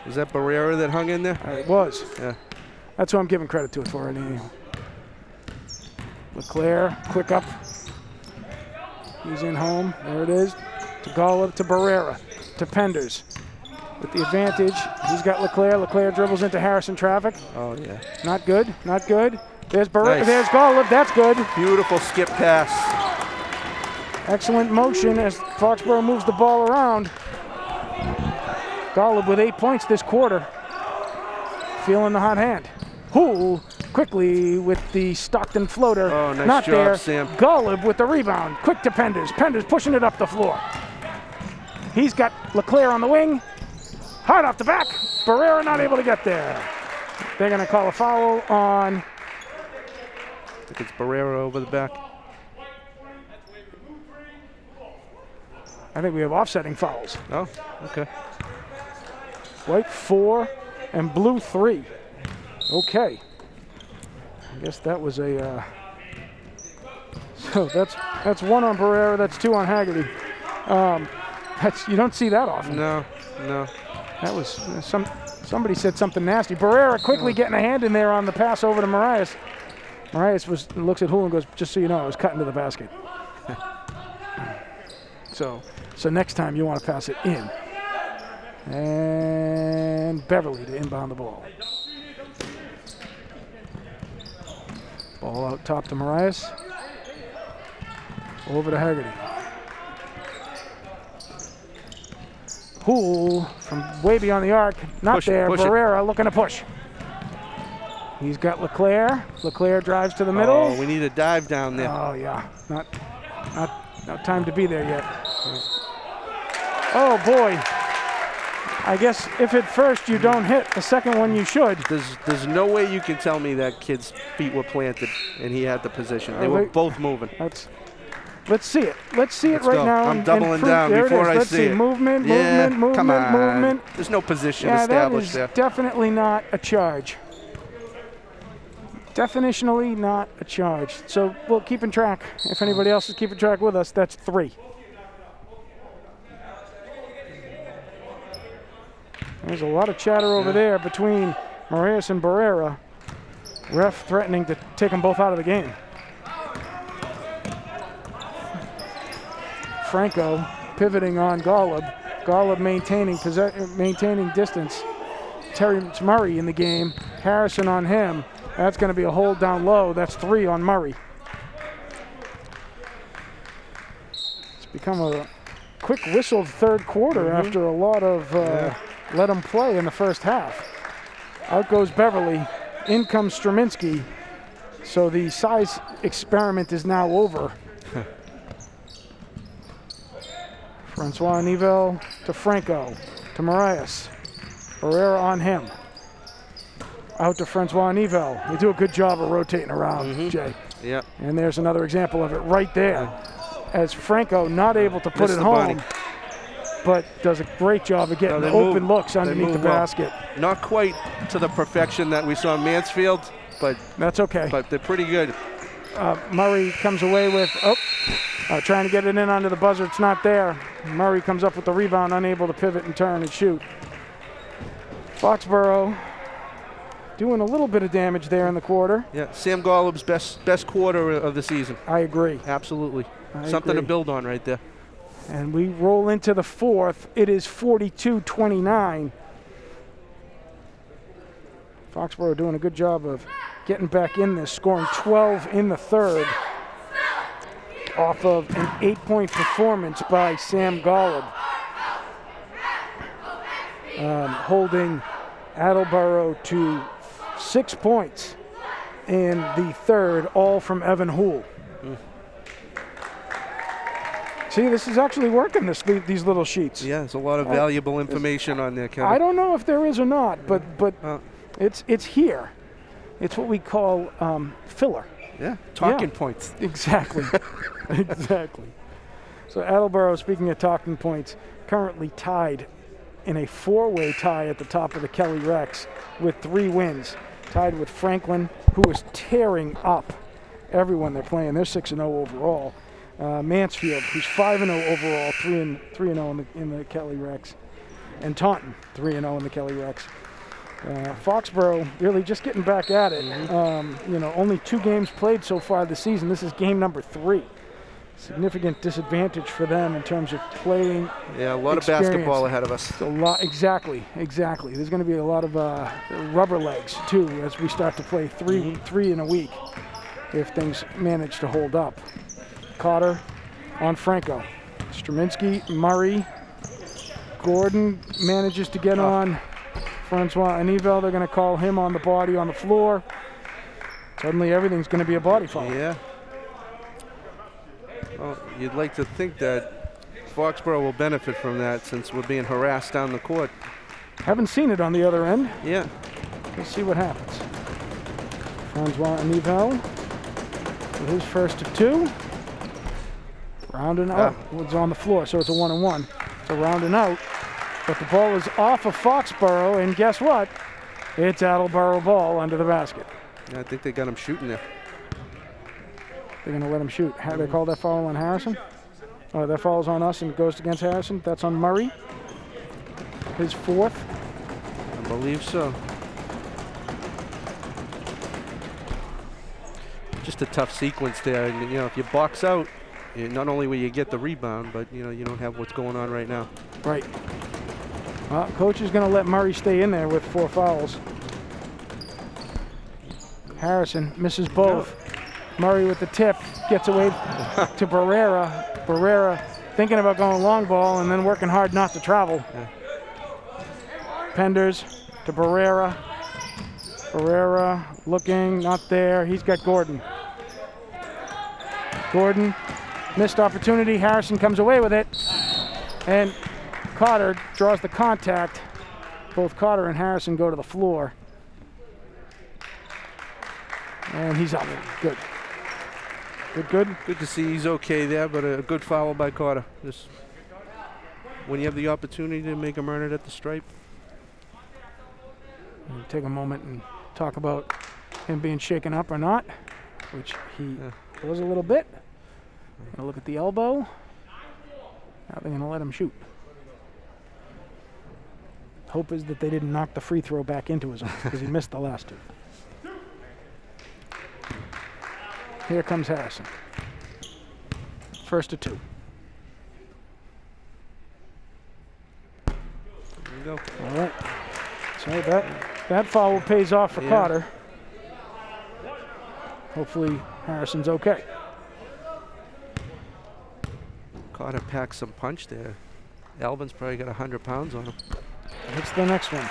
Was that Barrera that hung in there? It was. Yeah. That's who I'm giving credit to it for. LeClaire, quick up. He's in home. There it is. To Golub, to Barrera, to Penders. With the advantage, he's got LeClaire. LeClaire dribbles into Harrison traffic. Oh, yeah. Not good, not good. There's Barrera. Nice. There's Golub. That's good. Beautiful skip pass. Excellent motion as Foxborough moves the ball around. Golub with 8 points this quarter. Feeling the hot hand. Houle quickly with the Stockton floater. Oh, nice Not job, there. Sam. Golub with the rebound. Quick to Penders. Penders pushing it up the floor. He's got LeClaire on the wing. Hard off the back. Barrera not able to get there. They're going to call a foul on. I think it's Barrera over the back. I think we have offsetting fouls. Oh, okay. White 4 and blue 3. Okay. I guess that was a. So that's 1 on Barrera. That's 2 on Haggerty. You don't see that often. No. That was somebody said something nasty. Barrera quickly getting a hand in there on the pass over to Marias. Marias looks at Houle and goes, "Just so you know, I was cut into the basket." So next time you want to pass it in. And Beverly to inbound the ball. Ball out top to Marias. Over to Haggerty. Houle from way beyond the arc. Not there. Barrera looking to push. He's got LeClaire. LeClaire drives to the middle. Oh, we need a dive down there. Oh, yeah. Not time to be there yet. Oh, boy. I guess if at first you don't hit, the second one you should. There's no way you can tell me that kid's feet were planted and he had the position. They were both moving. Let's see it. Let's see it right now. I'm doubling down before I see it. Movement. Come on. Movement. There's no position established there. That is definitely not a charge. Definitionally not a charge. So we're keeping track. If anybody else is keeping track with us, that's 3. There's a lot of chatter over there between Marias and Barrera. Ref threatening to take them both out of the game. Franco pivoting on Golub. Golub maintaining distance. Terrence Murray in the game. Harrison on him. That's going to be a hold down low. That's 3 on Murray. It's become a quick whistled third quarter after a lot of let him play in the first half. Out goes Beverly. In comes Straminsky. So the size experiment is now over. Francois Neville to Franco, to Marias. Barrera on him. Out to Francois Neville. They do a good job of rotating around, Jay. Yeah. And there's another example of it right there. As Franco not able to put Missed it the home, bunny. but does a great job of getting they open move- looks they underneath the move well. basket. Not quite to the perfection that we saw in Mansfield, but That's okay. they're pretty good. Murray comes away with, trying to get it in under the buzzer. It's not there. Murray comes up with the rebound, unable to pivot and turn and shoot. Foxborough doing a little bit of damage there in the quarter. Yeah, Sam Gollub's best quarter of the season. I agree. Absolutely. I Something agree. to build on right there. And we roll into the fourth. It is 42-29. Foxborough doing a good job of getting back in this, scoring 12 in the third off of an 8-point performance by Sam Gollub, holding Attleboro to 6 points in the third, all from Evan Houle. See, this is actually working, these little sheets. Yeah, there's a lot of valuable information on there, Kevin. I don't know if there is or not, but Uh, it's here. It's what we call filler. yeah, talking Yeah. points. Exactly. Exactly. So Attleboro, speaking of talking points, currently tied in a 4-way tie at the top of the Kelly Rex with 3 wins. Tied with Franklin, who is tearing up everyone they're playing. They're 6-0 overall. Mansfield, who's 5-0 overall, 3-0 in the Kelly Rex. And Taunton, 3-0 in the Kelly Rex. Foxborough really just getting back at it. Only 2 games played so far this season. This is game number 3. Significant disadvantage for them in terms of playing. Yeah, a lot experience. of basketball ahead of us. A lot, exactly. There's going to be a lot of rubber legs too as we start to play three in a week, if things manage to hold up. Cotter on Franco. Straminsky, Murray, Gordon manages to get on Francois Anivel. They're going to call him on the body on the floor. Suddenly everything's going to be a body foul. Yeah. Well, you'd like to think that Foxborough will benefit from that since we're being harassed down the court. Haven't seen it on the other end. Yeah. Let's see what happens. Francois Anivel with his first of 2. Rounding out. It's on the floor, so it's a 1-and-1. So rounding out. But the ball is off of Foxborough, and guess what? It's Attleboro ball under the basket. Yeah, I think they got him shooting there. They're going to let him shoot. How they call that foul on Harrison? Oh, that foul's on us and goes against Harrison. That's on Murray. His 4th. I believe so. Just a tough sequence there. And, if you box out, not only will you get the rebound, but, you don't have what's going on right now. Right. Well, coach is going to let Murray stay in there with 4 fouls. Harrison misses both. Murray with the tip, gets away to Barrera. Barrera thinking about going long ball and then working hard not to travel. Yeah. Penders to Barrera. Barrera looking, not there. He's got Gordon. Gordon, missed opportunity. Harrison comes away with it. And Cotter draws the contact. Both Cotter and Harrison go to the floor. And he's up. Good. Good. Good to see he's okay there, but a good foul by Carter. Just when you have the opportunity to make him earn it at the stripe. We'll take a moment and talk about him being shaken up or not, which he was a little bit. Gonna look at the elbow. Now they're gonna let him shoot. Hope is that they didn't knock the free throw back into his arm because he missed the last 2. Here comes Harrison. First of 2. There you go. All right. So that foul pays off for Cotter. Hopefully Harrison's okay. Carter packs some punch there. Alvin's probably got 100 pounds on him. It's the next one.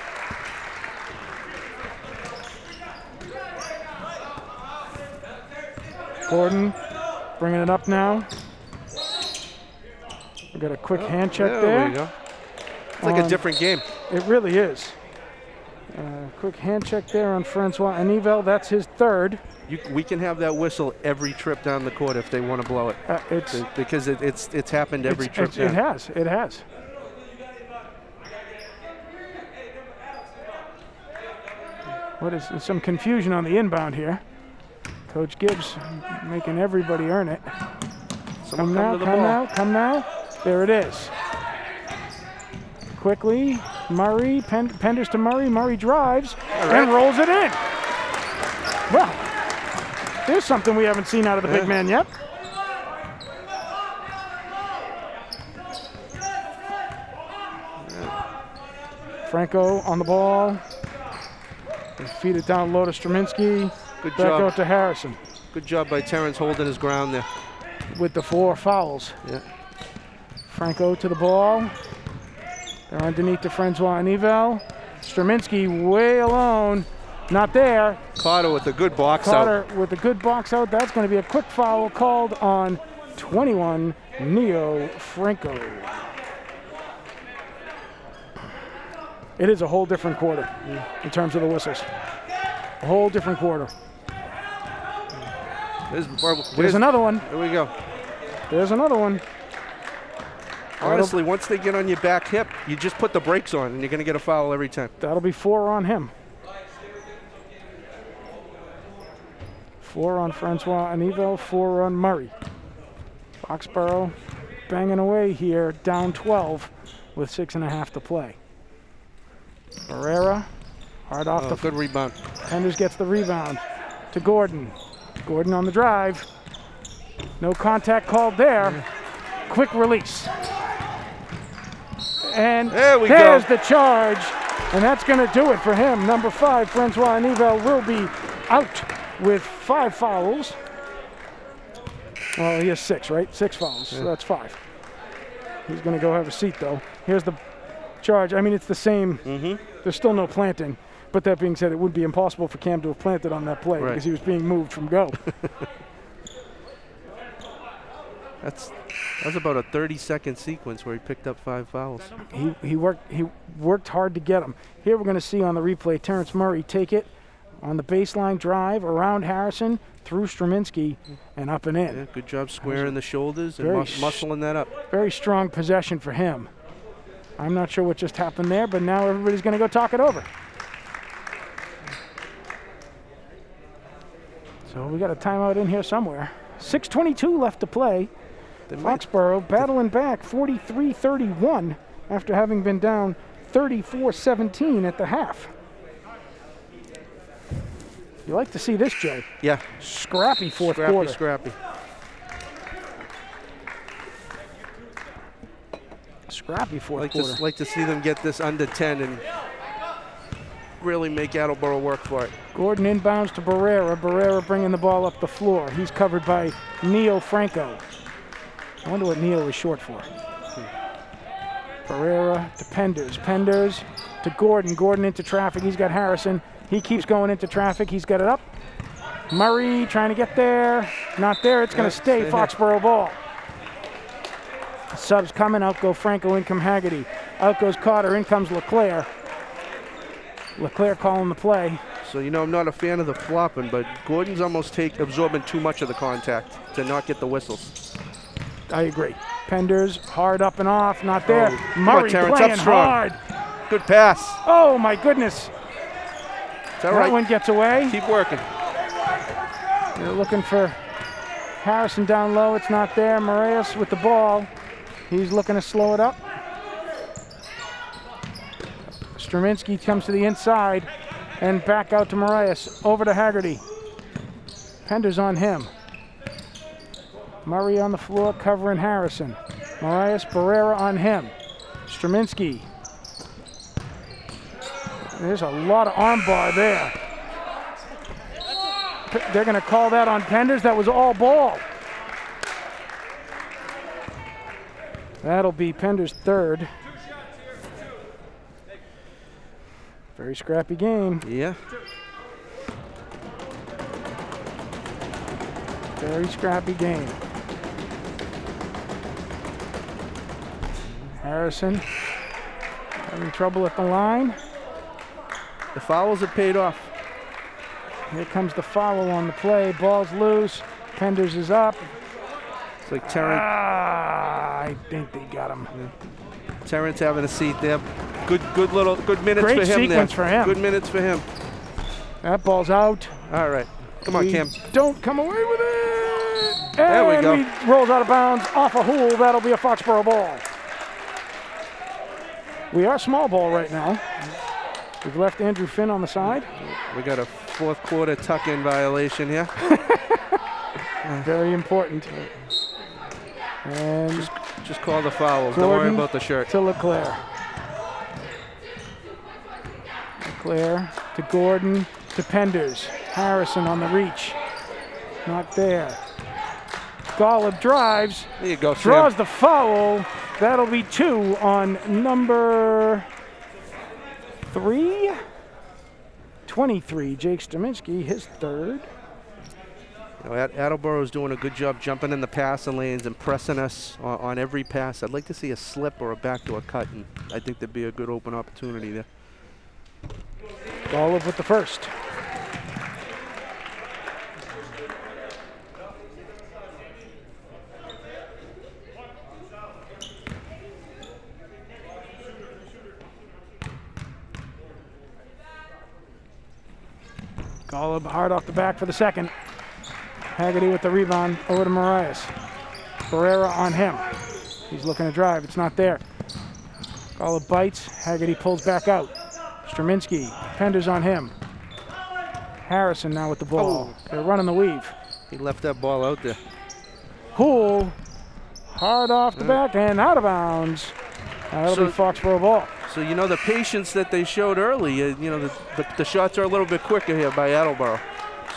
Gordon bringing it up now. We got a quick hand check There there. we go. It's like a different game. It really is. Quick hand check there on Francois Anivel. That's his third. We can have that whistle every trip down the court if they want to blow it. Because it's happened every trip down. It has. There's some confusion on the inbound here. Coach Gibbs making everybody earn it. Come now. There it is. Quickly, Murray, Penders to Murray. Murray drives and rolls it in. Well, there's something we haven't seen out of the big man yet. Franco on the ball. Feed it down low to Straminsky. Good Back job. out to Harrison. Good job by Terrence holding his ground there. With the 4 fouls. Yeah. Franco to the ball. They're underneath to Francois Anivel. Straminsky way alone. Not there. Carter with a good box out. Carter with a good box out. That's going to be a quick foul called on 21, Neo Franco. It is a whole different quarter in terms of the whistles. A whole different quarter. There's another one. There we go. There's another one. Honestly, once they get on your back hip, you just put the brakes on and you're going to get a foul every time. That'll be 4 on him. 4 on Francois Anivel, 4 on Murray. Foxborough banging away here, down 12 with 6.5 to play. Barrera, hard off the good rebound. Penders gets the rebound to Gordon. Gordon on the drive. No contact called there. Quick release. And there's the charge. And that's going to do it for him. Number 5, Francois Anivel, will be out with 5 fouls. Well, he has 6, right? 6 fouls, so that's 5. He's going to go have a seat, though. Here's the charge. I mean, it's the same. There's still no planting. But that being said, it would be impossible for Cam to have planted on that play because he was being moved from go. That's about a 30-second sequence where he picked up 5 fouls. He worked hard to get them. Here we're going to see on the replay Terrence Murray take it on the baseline drive around Harrison, through Straminsky, and up and in. Yeah, good job squaring the shoulders and muscling that up. Very strong possession for him. I'm not sure what just happened there, but now everybody's going to go talk it over. So we got a timeout in here somewhere. 6:22 left to play. Foxborough battling back 43-31 after having been down 34-17 at the half. You like to see this, Joe. Yeah. Scrappy fourth quarter. Scrappy. Scrappy fourth quarter. Like to see them get this under 10 and really make Attleboro work for it. Gordon inbounds to Barrera. Barrera bringing the ball up the floor. He's covered by Neo Franco. I wonder what Neo is short for. Barrera to Penders. Penders to Gordon. Gordon into traffic. He's got Harrison. He keeps going into traffic. He's got it up. Murray trying to get there. Not there. It's going to stay Foxborough ball. Subs coming. Out go Franco. In come Haggerty. Out goes Carter. In comes LeClaire. LeClaire calling the play. So, I'm not a fan of the flopping, but Gordon's almost absorbing too much of the contact to not get the whistles. I agree. Penders, hard up and off, not there. Come Murray on, Terrence, playing up strong. hard. Good pass. Oh, my goodness. That one gets away. Keep working. They're looking for Harrison down low. It's not there. Moraes with the ball. He's looking to slow it up. Straminsky comes to the inside and back out to Moraes. Over to Haggerty. Penders on him. Murray on the floor covering Harrison. Moraes, Barrera on him. Straminsky. There's a lot of armbar there. They're going to call that on Penders. That was all ball. That'll be Penders' third. Very scrappy game. Yeah. Very scrappy game. Harrison having trouble at the line. The fouls have paid off. Here comes the foul on the play. Ball's loose. Penders is up. It's like Terrence. I think they got him. Terrence having a seat there. Good minutes Great for him sequence there. for him. Good minutes for him. That ball's out. All right. Come on, We Cam. don't come away with it. There we go. And he rolls out of bounds off a Hool. That'll be a Foxborough ball. We are small ball right now. We've left Andrew Finn on the side. We got a fourth quarter tuck-in violation here. Very important. And Just call the fouls. Don't worry Gordon about the shirt. to Leclerc. Leclerc to Gordon to Penders. Harrison on the reach. Not there. Golub drives. There you go, Sam. Draws the foul. That'll be 2 on number 3. 23, Jake Staminski, his third. You know, Attleboro is doing a good job jumping in the passing lanes and pressing us on every pass. I'd like to see a slip or a backdoor cut, and I think there'd be a good open opportunity there. Golub with the first. Golub hard off the back for the second. Haggerty with the rebound over to Marias. Barrera on him. He's looking to drive. It's not there. Golub bites. Haggerty pulls back out. Straminski. Penders on him. Harrison now with the ball. They're running the weave. He left that ball out there. Hool hard off the back and out of bounds. That'll be Foxborough ball. So, you know, the patience that they showed early, you know, the shots are a little bit quicker here by Attleboro.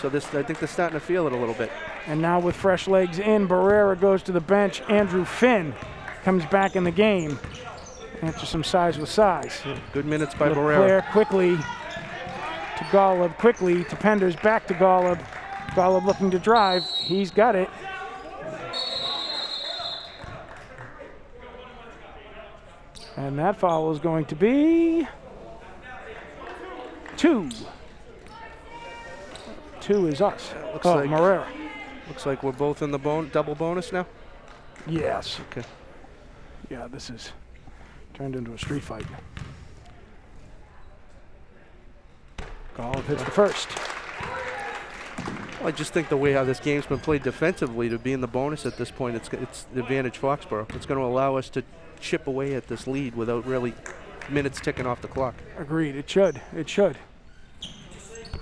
So I think they're starting to feel it a little bit. And now with fresh legs in, Barrera goes to the bench. Andrew Finn comes back in the game after some size with size. Good minutes by Barrera. Leclerc quickly to Golub, quickly to Penders, back to Golub. Golub looking to drive. He's got it. And that foul is going to be 2. 2 is us. Looks Oh, like Marrera. Looks like we're both in the double bonus now. Yes. Okay. Yeah, this is turned into a street fight. Golub hits the first. Well, I just think the way how this game's been played defensively to be in the bonus at this point, it's the advantage Foxborough. It's going to allow us to chip away at this lead without really minutes ticking off the clock. Agreed. It should. It should.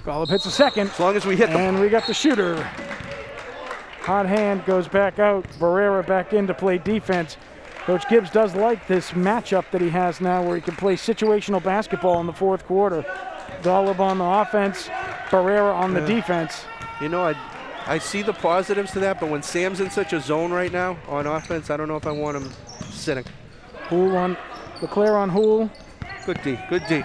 Golub hits a second. As long as we hit them. And we got the shooter. Hot hand goes back out. Barrera back in to play defense. Coach Gibbs does like this matchup that he has now where he can play situational basketball in the fourth quarter. Golub on the offense, Barrera on the defense. You know, I see the positives to that, but when Sam's in such a zone right now on offense, I don't know if I want him sitting. Hool on, Leclerc on Hool. Good D, good D.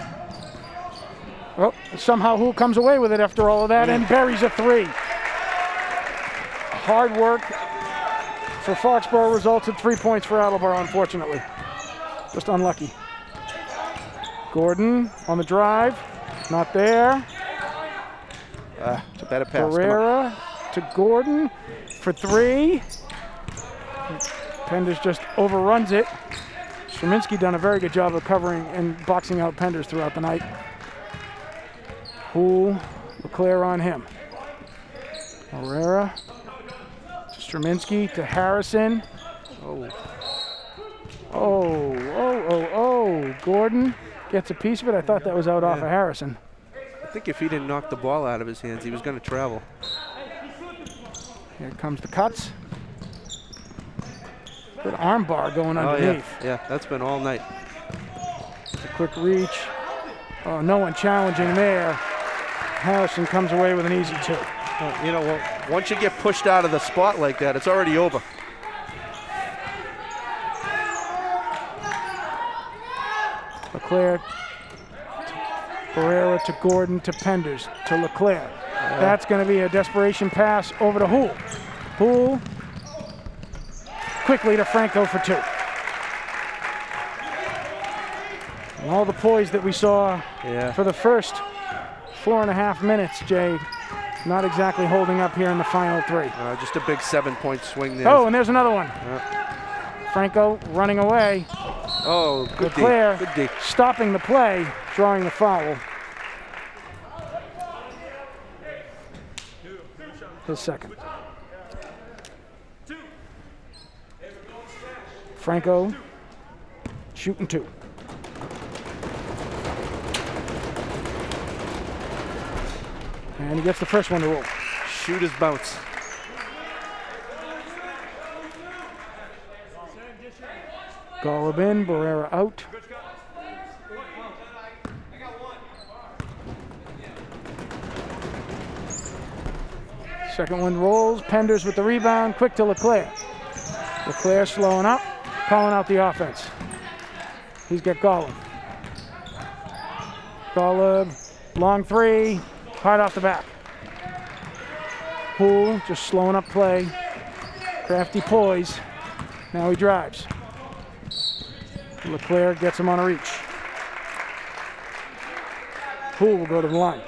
Oh, somehow Hool comes away with it after all of that and buries a 3. Hard work for Foxborough results in 3 points for Attleboro, unfortunately. Just unlucky. Gordon on the drive, not there. It's a better pass. Barrera to Gordon for 3. Penders just overruns it. Straminski done a very good job of covering and boxing out Penders throughout the night. Hool, Leclerc on him. Barrera to Straminski to Harrison. Oh. Gordon gets a piece of it. I thought that was out off of Harrison. I think if he didn't knock the ball out of his hands, he was going to travel. Here comes the cuts. Good arm bar going underneath. Yeah, that's been all night. It's a quick reach. Oh, no one challenging there. Harrison comes away with an easy 2. You know, once you get pushed out of the spot like that, it's already over. Leclerc, Barrera to Gordon to Penders to Leclerc. That's going to be a desperation pass over to Hool. Hool quickly to Franco for 2. And all the poise that we saw Yeah. for the first 4.5 minutes, Jay, not exactly holding up here in the final 3. Just a big 7-point swing there. Oh, and there's another one. Franco running away. Oh, good D. Leclerc Good D. stopping the play, drawing the foul. His second. Franco shooting 2. And he gets the first one to roll. Shooter's bounce. Golub in, Barrera out. Second one rolls, Penders with the rebound, quick to Leclerc. Leclerc slowing up, calling out the offense. He's got Golub. Golub, long 3, hard off the back. Poole just slowing up play. Crafty poise. Now he drives. Leclerc gets him on a reach. Poole will go to the line.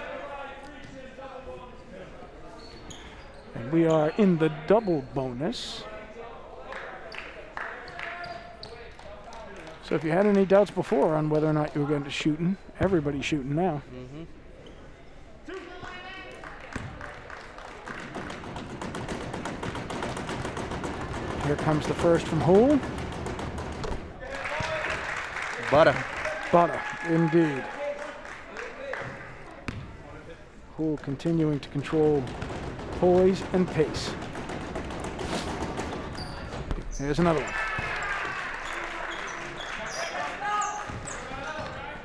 And we are in the double bonus. So if you had any doubts before on whether or not you were going to shooting, everybody's shooting now. Here comes the first from Hull. Butter, indeed. Hull continuing to control poise and pace. There's another one.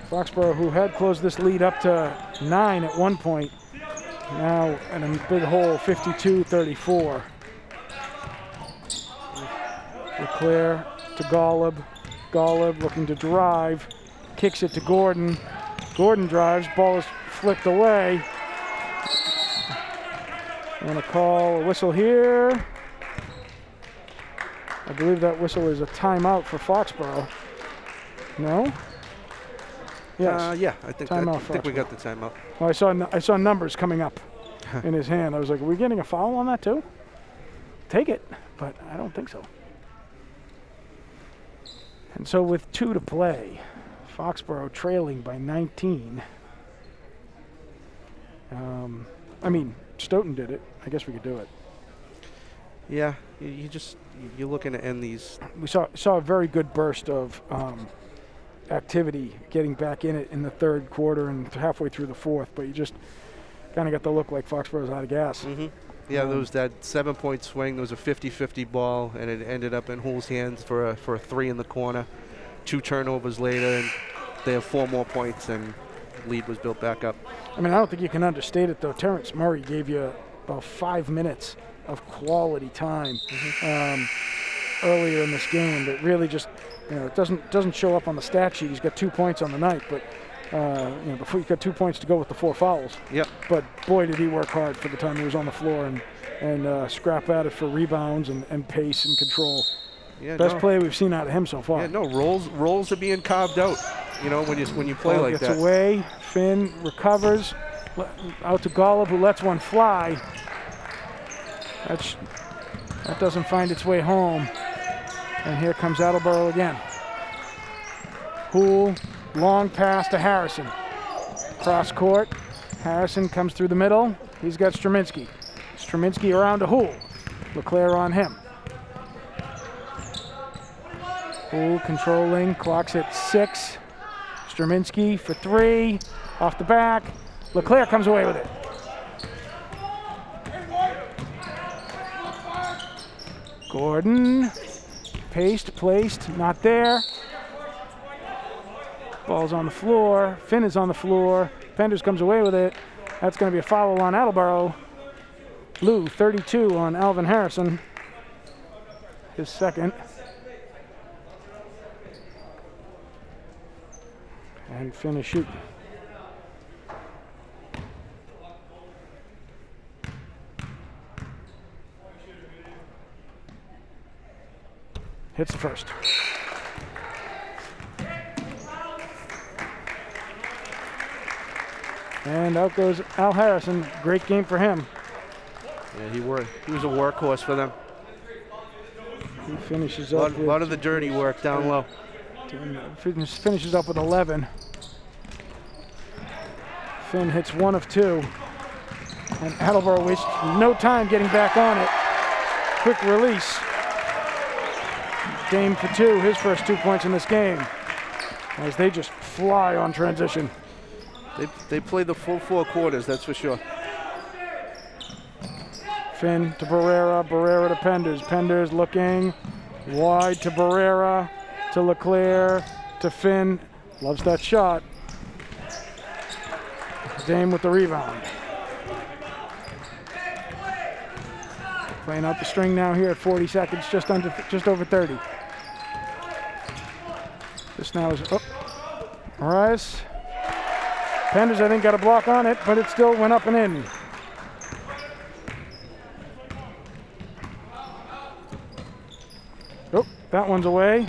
Foxborough, who had closed this lead up to 9 at one point, now in a big hole, 52-34. Leclerc to Golub. Golub looking to drive, kicks it to Gordon. Gordon drives, ball is flicked away. I'm going to call a whistle here. I believe that whistle is a timeout for Foxborough. No? Yes. Yeah, I think we got the timeout. Well, I saw numbers coming up in his hand. I was like, are we getting a foul on that too? Take it, but I don't think so. And so with 2 to play, Foxborough trailing by 19. I mean, Stoughton did it. I guess we could do it. Yeah, you're looking to end these. We saw a very good burst of activity getting back in it in the third quarter and halfway through the fourth, but you just kind of got the look like Foxborough's out of gas. Yeah, there was that 7-point swing. There was a 50-50 ball, and it ended up in Hull's hands for a 3 in the corner. 2 turnovers later, and they have 4 more points, and lead was built back up. I mean, I don't think you can understate it, though. Terrence Murray gave you about 5 minutes of quality time earlier in this game that really just, it doesn't show up on the stat sheet. He's got 2 points on the night, but before you got 2 points to go with the 4 fouls. Yep. But boy, did he work hard for the time he was on the floor and scrap at it for rebounds and pace and control. Yeah, Best play we've seen out of him so far. Yeah, no, rolls are being carved out. When you play like gets that. Away, Finn recovers, out to Golub, who lets one fly. That doesn't find its way home. And here comes Attleboro again. Poole, long pass to Harrison. Cross court, Harrison comes through the middle. He's got Strominski. Strominski around to Hull. Leclerc on him. Hull controlling, clock's at 6. Strominski for 3, off the back. Leclerc comes away with it. Gordon, placed, not there. Ball's on the floor, Finn is on the floor. Penders comes away with it. That's going to be a foul on Attleboro. Lou, 32 on Alvin Harrison. His second. And Finn is shooting. Hits the first. And out goes Al Harrison. Great game for him. Yeah, he was a workhorse for them. He finishes A up with lot of the dirty work down low. finishes up with 11. Finn hits 1 of 2. And Attleboro wastes no time getting back on it. Quick release. Dame for 2, his first 2 points in this game. As they just fly on transition. They play the full 4 quarters, that's for sure. Finn to Barrera, Barrera to Penders. Penders looking wide to Barrera, to LeClaire, to Finn. Loves that shot. Dame with the rebound. Playing out the string now here at 40 seconds, just over 30. This now is Arias. Penders, I think, got a block on it, but it still went up and in. Oh, that one's away.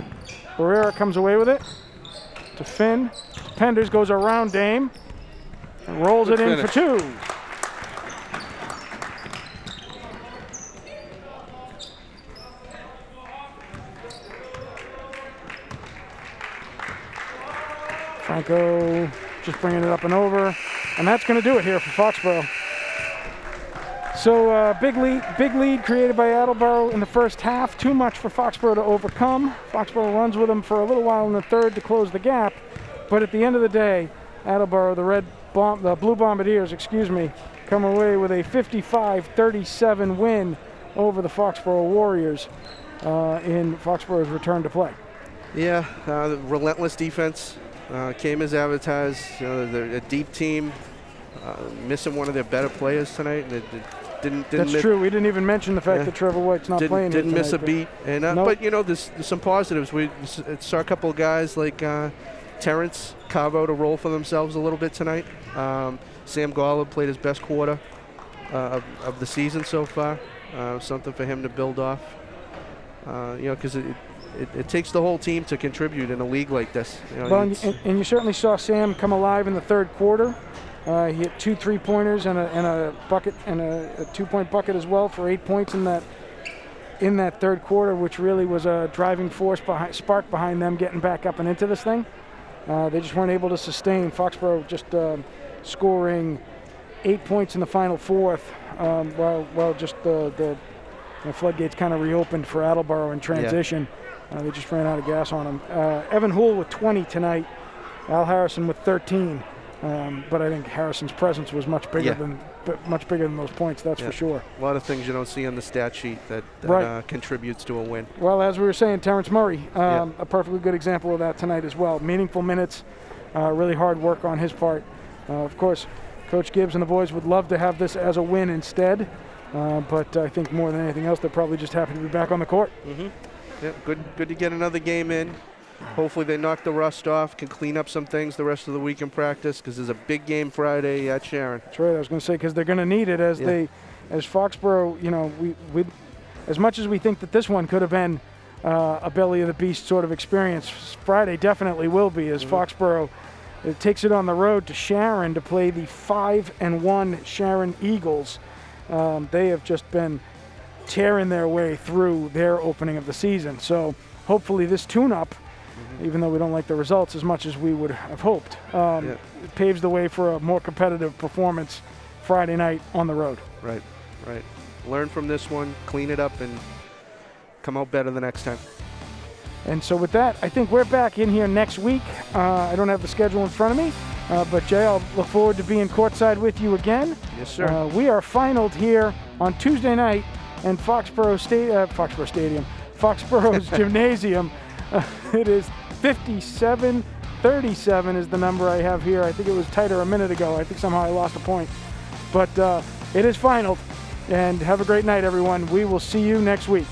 Barrera comes away with it. To Finn. Penders goes around Dame and rolls it in for 2. Franco just bringing it up and over, and that's going to do it here for Foxborough. So big lead created by Attleboro in the first half. Too much for Foxborough to overcome. Foxborough runs with them for a little while in the third to close the gap, but at the end of the day, Attleboro, the Blue Bombardiers, come away with a 55-37 win over the Foxborough Warriors in Foxborough's return to play. Yeah, the relentless defense came as advertised. They're a deep team, missing one of their better players tonight. And it didn't That's true. We didn't even mention the fact that Trevor White's not playing. Didn't miss a tonight, beat. And nope. But there's some positives. We saw a couple of guys like Terrence Cavo to roll for themselves a little bit tonight. Sam Garland played his best quarter of the season so far. Something for him to build off. Because it takes the whole team to contribute in a league like this. And you certainly saw Sam come alive in the third quarter. He hit 2 3-pointers and a bucket and a 2-point bucket as well for 8 points in that third quarter, which really was a driving spark behind them getting back up and into this thing. They just weren't able to sustain. Foxborough just scoring 8 points in the final fourth, while just the floodgates kind of reopened for Attleboro in transition. They just ran out of gas on them. Evan Houle with 20 tonight. Al Harrison with 13. But I think Harrison's presence was much bigger than those points. That's for sure. A lot of things you don't see on the stat sheet that contributes to a win. Well, as we were saying, Terrence Murray, a perfectly good example of that tonight as well. Meaningful minutes, really hard work on his part. Of course, Coach Gibbs and the boys would love to have this as a win instead. But I think more than anything else, they're probably just happy to be back on the court. Mm-hmm. Yeah, good to get another game in. Hopefully they knock the rust off, can clean up some things the rest of the week in practice, because there's a big game Friday at Sharon. That's right. I was going to say, because they're going to need it as Foxborough. We as much as we think that this one could have been a belly of the beast sort of experience, Friday definitely will be, as Foxborough takes it on the road to Sharon to play the 5-1 Sharon Eagles. They have just been tearing their way through their opening of the season. So hopefully this tune-up, even though we don't like the results as much as we would have hoped, it paves the way for a more competitive performance Friday night on the road. Right. Learn from this one, clean it up, and come out better the next time. And so with that, I think we're back in here next week. I don't have the schedule in front of me, but Jay, I'll look forward to being courtside with you again. Yes, sir. We are finaled here on Tuesday night in Foxborough's Gymnasium. It is 57-37 is the number I have here. I think it was tighter a minute ago. I think somehow I lost a point. But it is finaled. And have a great night, everyone. We will see you next week.